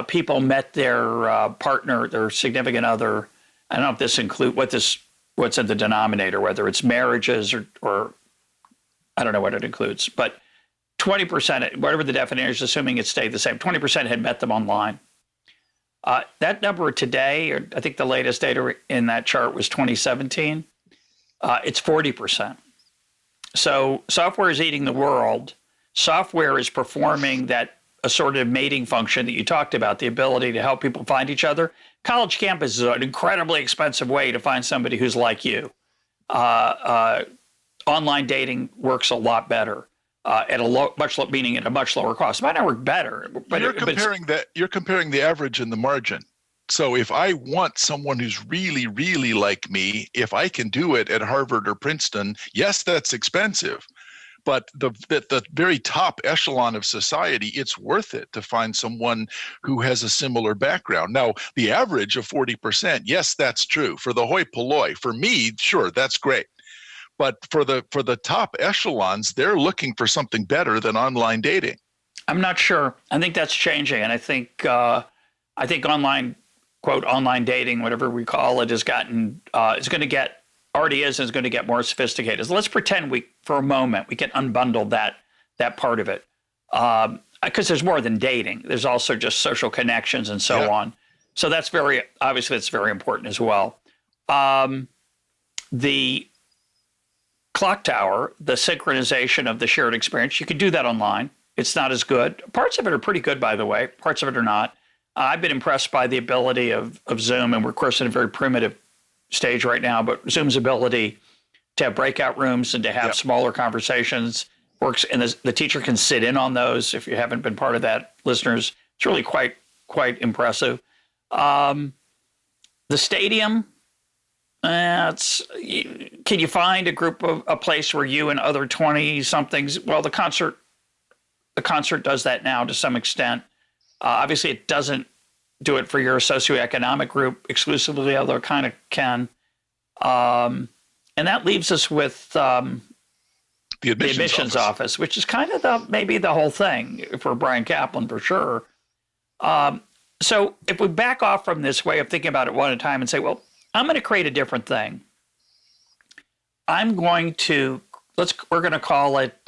people met their partner, their significant other. I don't know if this includes what's in the denominator, whether it's marriages or I don't know what it includes, but 20%, whatever the definition is, assuming it stayed the same, 20% had met them online. That number today, or I think the latest data in that chart was 2017, it's 40%. So software is eating the world. Software is performing that assortative mating function that you talked about, the ability to help people find each other. College campus is an incredibly expensive way to find somebody who's like you. online dating works a lot better at a much lower cost. It might not work better, but you're comparing the average and the margin. So if I want someone who's really, really like me, if I can do it at Harvard or Princeton, yes, that's expensive. But the very top echelon of society, it's worth it to find someone who has a similar background. Now, the average of 40%, yes, that's true. For the hoi polloi, for me, sure, that's great. But for the top echelons, they're looking for something better than online dating. I'm not sure. I think that's changing, and I think online, quote, online dating, whatever we call it, has gotten is going to get more sophisticated. So let's pretend for a moment we can unbundle that part of it, because there's more than dating. There's also just social connections and so on. So that's very important as well. The clock tower, the synchronization of the shared experience, you can do that online. It's not as good. Parts of it are pretty good, by the way. Parts of it are not. I've been impressed by the ability of Zoom, and we're, of course, in a very primitive stage right now, but Zoom's ability to have breakout rooms and to have smaller conversations works, and the teacher can sit in on those. If you haven't been part of that, listeners, it's really quite impressive. The stadium, can you find a place where you and other 20-somethings, well, the concert does that now to some extent. Obviously, it doesn't do it for your socioeconomic group exclusively, although it kind of can. And that leaves us with the admissions office, which is kind of maybe the whole thing for Brian Kaplan, for sure. So if we back off from this way of thinking about it one at a time and say, well, I'm going to create a different thing. We're going to call it,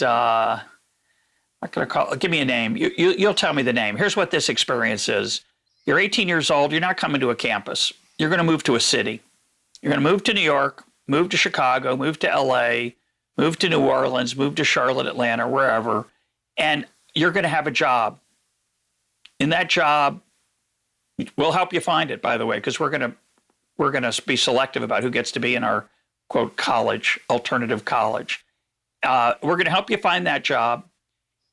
give me a name. You'll tell me the name. Here's what this experience is. You're 18 years old. You're not coming to a campus. You're going to move to a city. You're going to move to New York, move to Chicago, move to LA, move to New Orleans, move to Charlotte, Atlanta, wherever. And you're going to have a job. In that job, we'll help you find it, by the way, because we're going to be selective about who gets to be in our, quote, college, alternative college. We're going to help you find that job.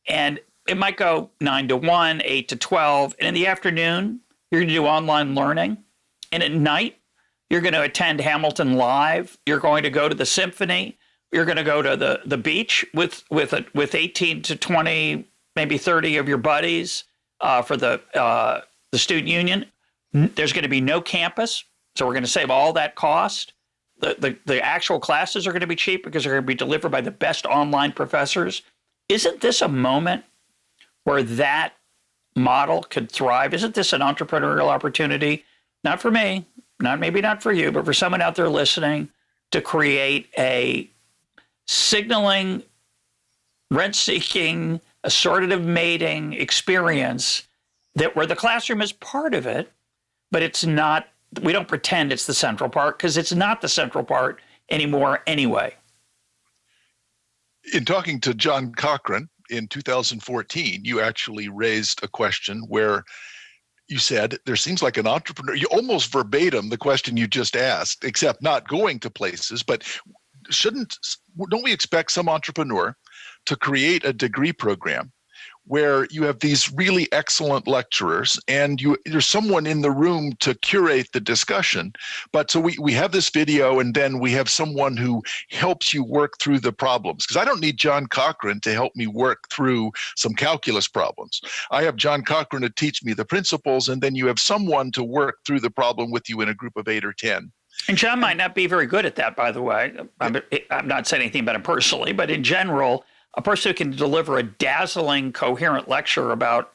And it might go 9 to 1, 8 to 12. And in the afternoon, you're going to do online learning. And at night, you're going to attend Hamilton Live. You're going to go to the symphony. You're going to go to the beach with 18 to 20, maybe 30 of your buddies for the student union. There's going to be no campus. So we're going to save all that cost. The actual classes are going to be cheap because they're going to be delivered by the best online professors. Isn't this a moment where that model could thrive? Isn't this an entrepreneurial opportunity? Not for me, maybe not for you, but for someone out there listening, to create a signaling, rent-seeking, assortative mating experience where the classroom is part of it, but it's not. We don't pretend it's the central part, because it's not the central part anymore anyway. In talking to John Cochran in 2014, you actually raised a question where you said there seems like an entrepreneur, you almost verbatim the question you just asked, except not going to places, but don't we expect some entrepreneur to create a degree program where you have these really excellent lecturers and there's someone in the room to curate the discussion. But so we have this video, and then we have someone who helps you work through the problems. Because I don't need John Cochran to help me work through some calculus problems. I have John Cochran to teach me the principles, and then you have someone to work through the problem with you in a group of 8 or 10. And John might not be very good at that, by the way. I'm not saying anything about him personally, but in general, a person who can deliver a dazzling, coherent lecture about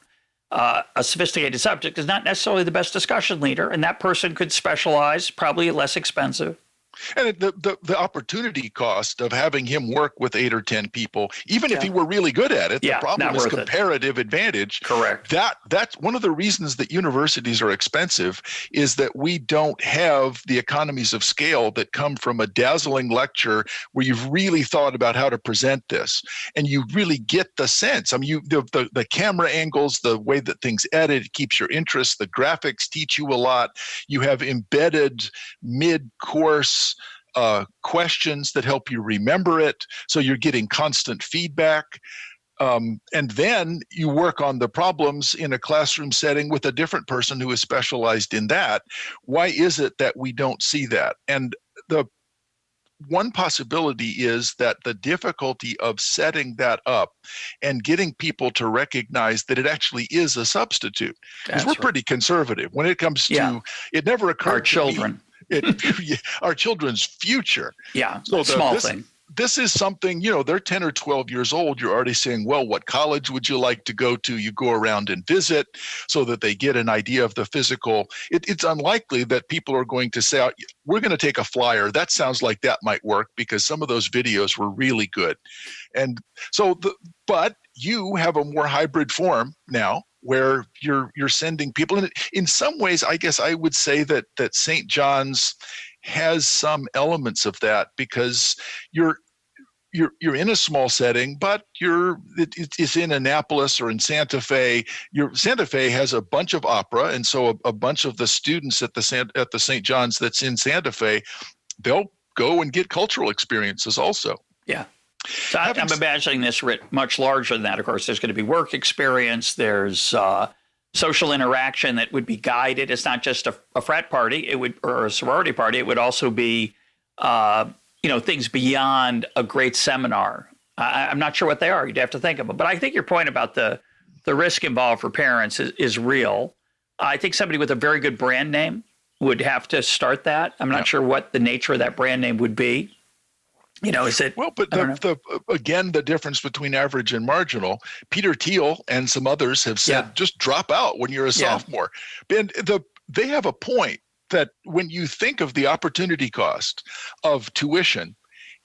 a sophisticated subject is not necessarily the best discussion leader, and that person could specialize, probably less expensive. And the opportunity cost of having him work with 8 or 10 people, even if he were really good at it, the problem is comparative advantage. Correct. That's one of the reasons that universities are expensive, is that we don't have the economies of scale that come from a dazzling lecture where you've really thought about how to present this, and you really get the sense. I mean, the camera angles, the way that things edit, it keeps your interest. The graphics teach you a lot. You have embedded mid-course questions that help you remember it. So you're getting constant feedback. And then you work on the problems in a classroom setting with a different person who is specialized in that. Why is it that we don't see that? And the one possibility is that the difficulty of setting that up and getting people to recognize that it actually is a substitute. Because we're pretty conservative when it comes to, it never occurred our to children. our children's future. Yeah, so small thing. This is something, they're 10 or 12 years old. You're already saying, well, what college would you like to go to? You go around and visit so that they get an idea of the physical. It's unlikely that people are going to say, we're going to take a flyer. That sounds like that might work because some of those videos were really good. And so, but you have a more hybrid form now where you're sending people. And in some ways, I guess I would say that St. John's has some elements of that because you're in a small setting, but it's in Annapolis or in Santa Fe. Santa Fe has a bunch of opera, and so a bunch of the students at the St. John's that's in Santa Fe, they'll go and get cultural experiences also. Yeah. So I'm imagining this writ much larger than that. Of course, there's going to be work experience. There's social interaction that would be guided. It's not just a frat party, or a sorority party. It would also be, things beyond a great seminar. I'm not sure what they are. You'd have to think of them. But I think your point about the risk involved for parents is real. I think somebody with a very good brand name would have to start that. I'm not sure what the nature of that brand name would be. Is it? Well, but again, the difference between average and marginal, Peter Thiel and some others have said, just drop out when you're a sophomore. And they have a point that when you think of the opportunity cost of tuition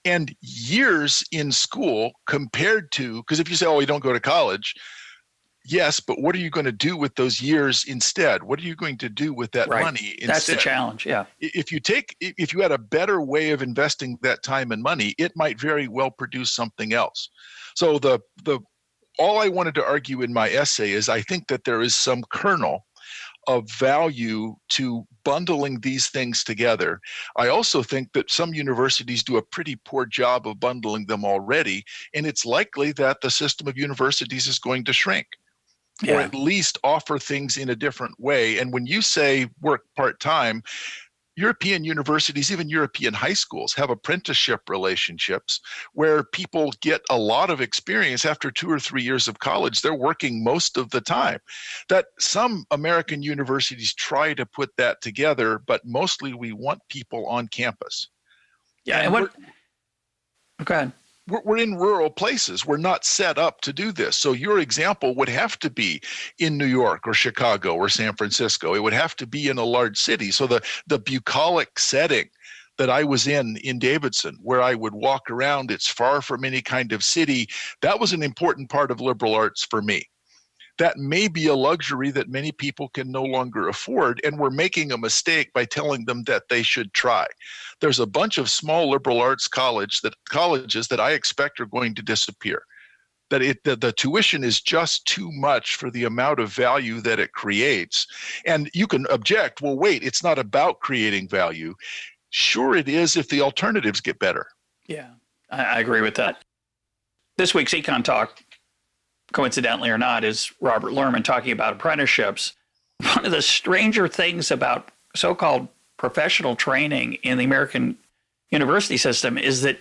and years in school compared to, because if you say, you don't go to college, yes, but what are you going to do with those years instead? What are you going to do with that money instead? That's the challenge, yeah. If you had a better way of investing that time and money, it might very well produce something else. So all I wanted to argue in my essay is I think that there is some kernel of value to bundling these things together. I also think that some universities do a pretty poor job of bundling them already, and it's likely that the system of universities is going to shrink. Or at least offer things in a different way. And when you say work part-time, European universities, even European high schools, have apprenticeship relationships where people get a lot of experience after 2 or 3 years of college. They're working most of the time. That some American universities try to put that together, but mostly we want people on campus. Yeah, okay. We're in rural places. We're not set up to do this. So your example would have to be in New York or Chicago or San Francisco. It would have to be in a large city. So the bucolic setting that I was in Davidson, where I would walk around, it's far from any kind of city. That was an important part of liberal arts for me. That may be a luxury that many people can no longer afford, and we're making a mistake by telling them that they should try. There's a bunch of small liberal arts colleges that I expect are going to disappear. That the tuition is just too much for the amount of value that it creates. And you can object, well, wait, it's not about creating value. Sure it is if the alternatives get better. Yeah, I agree with that. This week's EconTalk, coincidentally or not, is Robert Lerman talking about apprenticeships. One of the stranger things about so-called professional training in the American university system is that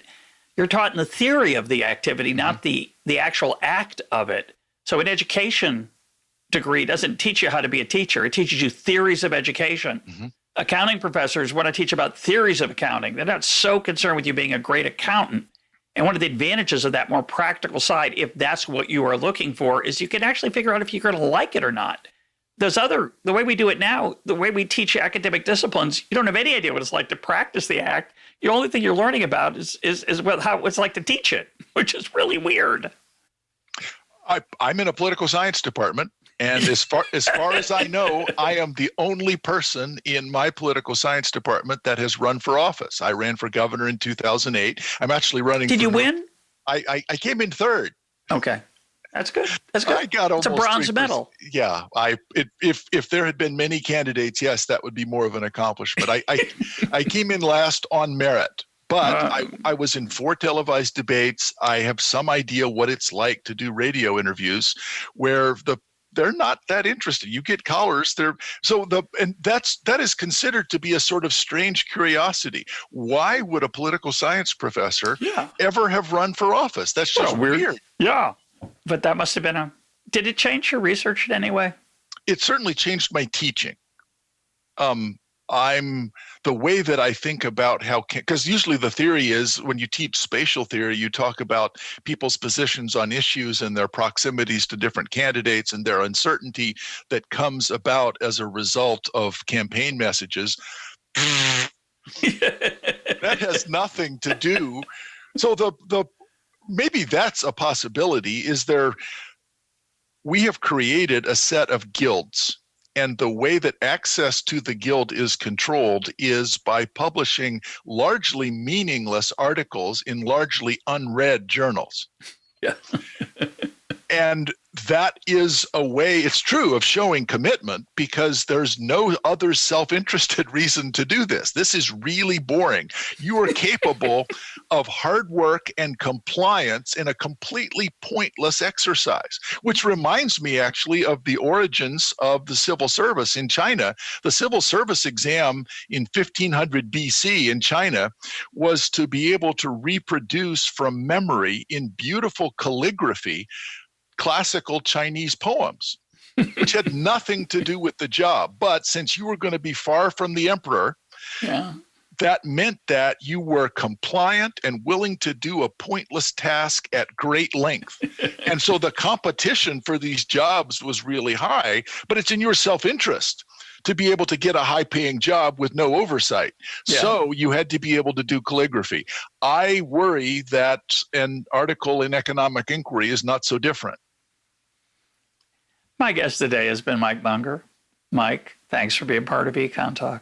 you're taught in the theory of the activity, not the actual act of it. So an education degree doesn't teach you how to be a teacher. It teaches you theories of education. Mm-hmm. Accounting professors want to teach about theories of accounting. They're not so concerned with you being a great accountant. And one of the advantages of that more practical side, if that's what you are looking for, is you can actually figure out if you're going to like it or not. The way we do it now, the way we teach academic disciplines, you don't have any idea what it's like to practice the act. The only thing you're learning about is how it's like to teach it, which is really weird. I'm in a political science department, and as far as I know, I am the only person in my political science department that has run for office. I ran for governor in 2008. I'm actually running. Did you win? I came in third. Okay. That's good. That's good. I got almost it's a bronze 3%. medal. Yeah. If there had been many candidates, yes, that would be more of an accomplishment. I came in last on merit. But I was in 4 televised debates. I have some idea what it's like to do radio interviews where they're not that interested. You get callers. That is considered to be a sort of strange curiosity. Why would a political science professor ever have run for office? That's just weird. Yeah, but that must have been did it change your research in any way? It certainly changed my teaching. The way that I think about because usually the theory is when you teach spatial theory, you talk about people's positions on issues and their proximities to different candidates and their uncertainty that comes about as a result of campaign messages. That has nothing to do. So maybe that's a possibility. We have created a set of guilds. And the way that access to the guild is controlled is by publishing largely meaningless articles in largely unread journals. Yeah. And that is a way, it's true, of showing commitment because there's no other self-interested reason to do this. This is really boring. You are capable of hard work and compliance in a completely pointless exercise, which reminds me actually of the origins of the civil service in China. The civil service exam in 1500 BC in China was to be able to reproduce from memory in beautiful calligraphy classical Chinese poems, which had nothing to do with the job. But since you were going to be far from the emperor, that meant that you were compliant and willing to do a pointless task at great length. And so the competition for these jobs was really high, but it's in your self-interest to be able to get a high-paying job with no oversight. Yeah. So you had to be able to do calligraphy. I worry that an article in Economic Inquiry is not so different. My guest today has been Mike Munger. Mike, thanks for being part of EconTalk.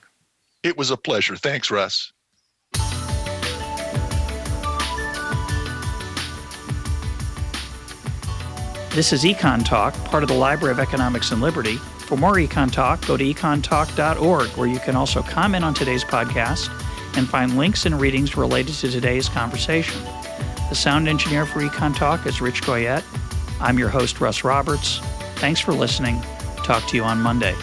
It was a pleasure. Thanks, Russ. This is EconTalk, part of the Library of Economics and Liberty. For more EconTalk, go to econtalk.org, where you can also comment on today's podcast and find links and readings related to today's conversation. The sound engineer for EconTalk is Rich Goyette. I'm your host, Russ Roberts. Thanks for listening. Talk to you on Monday.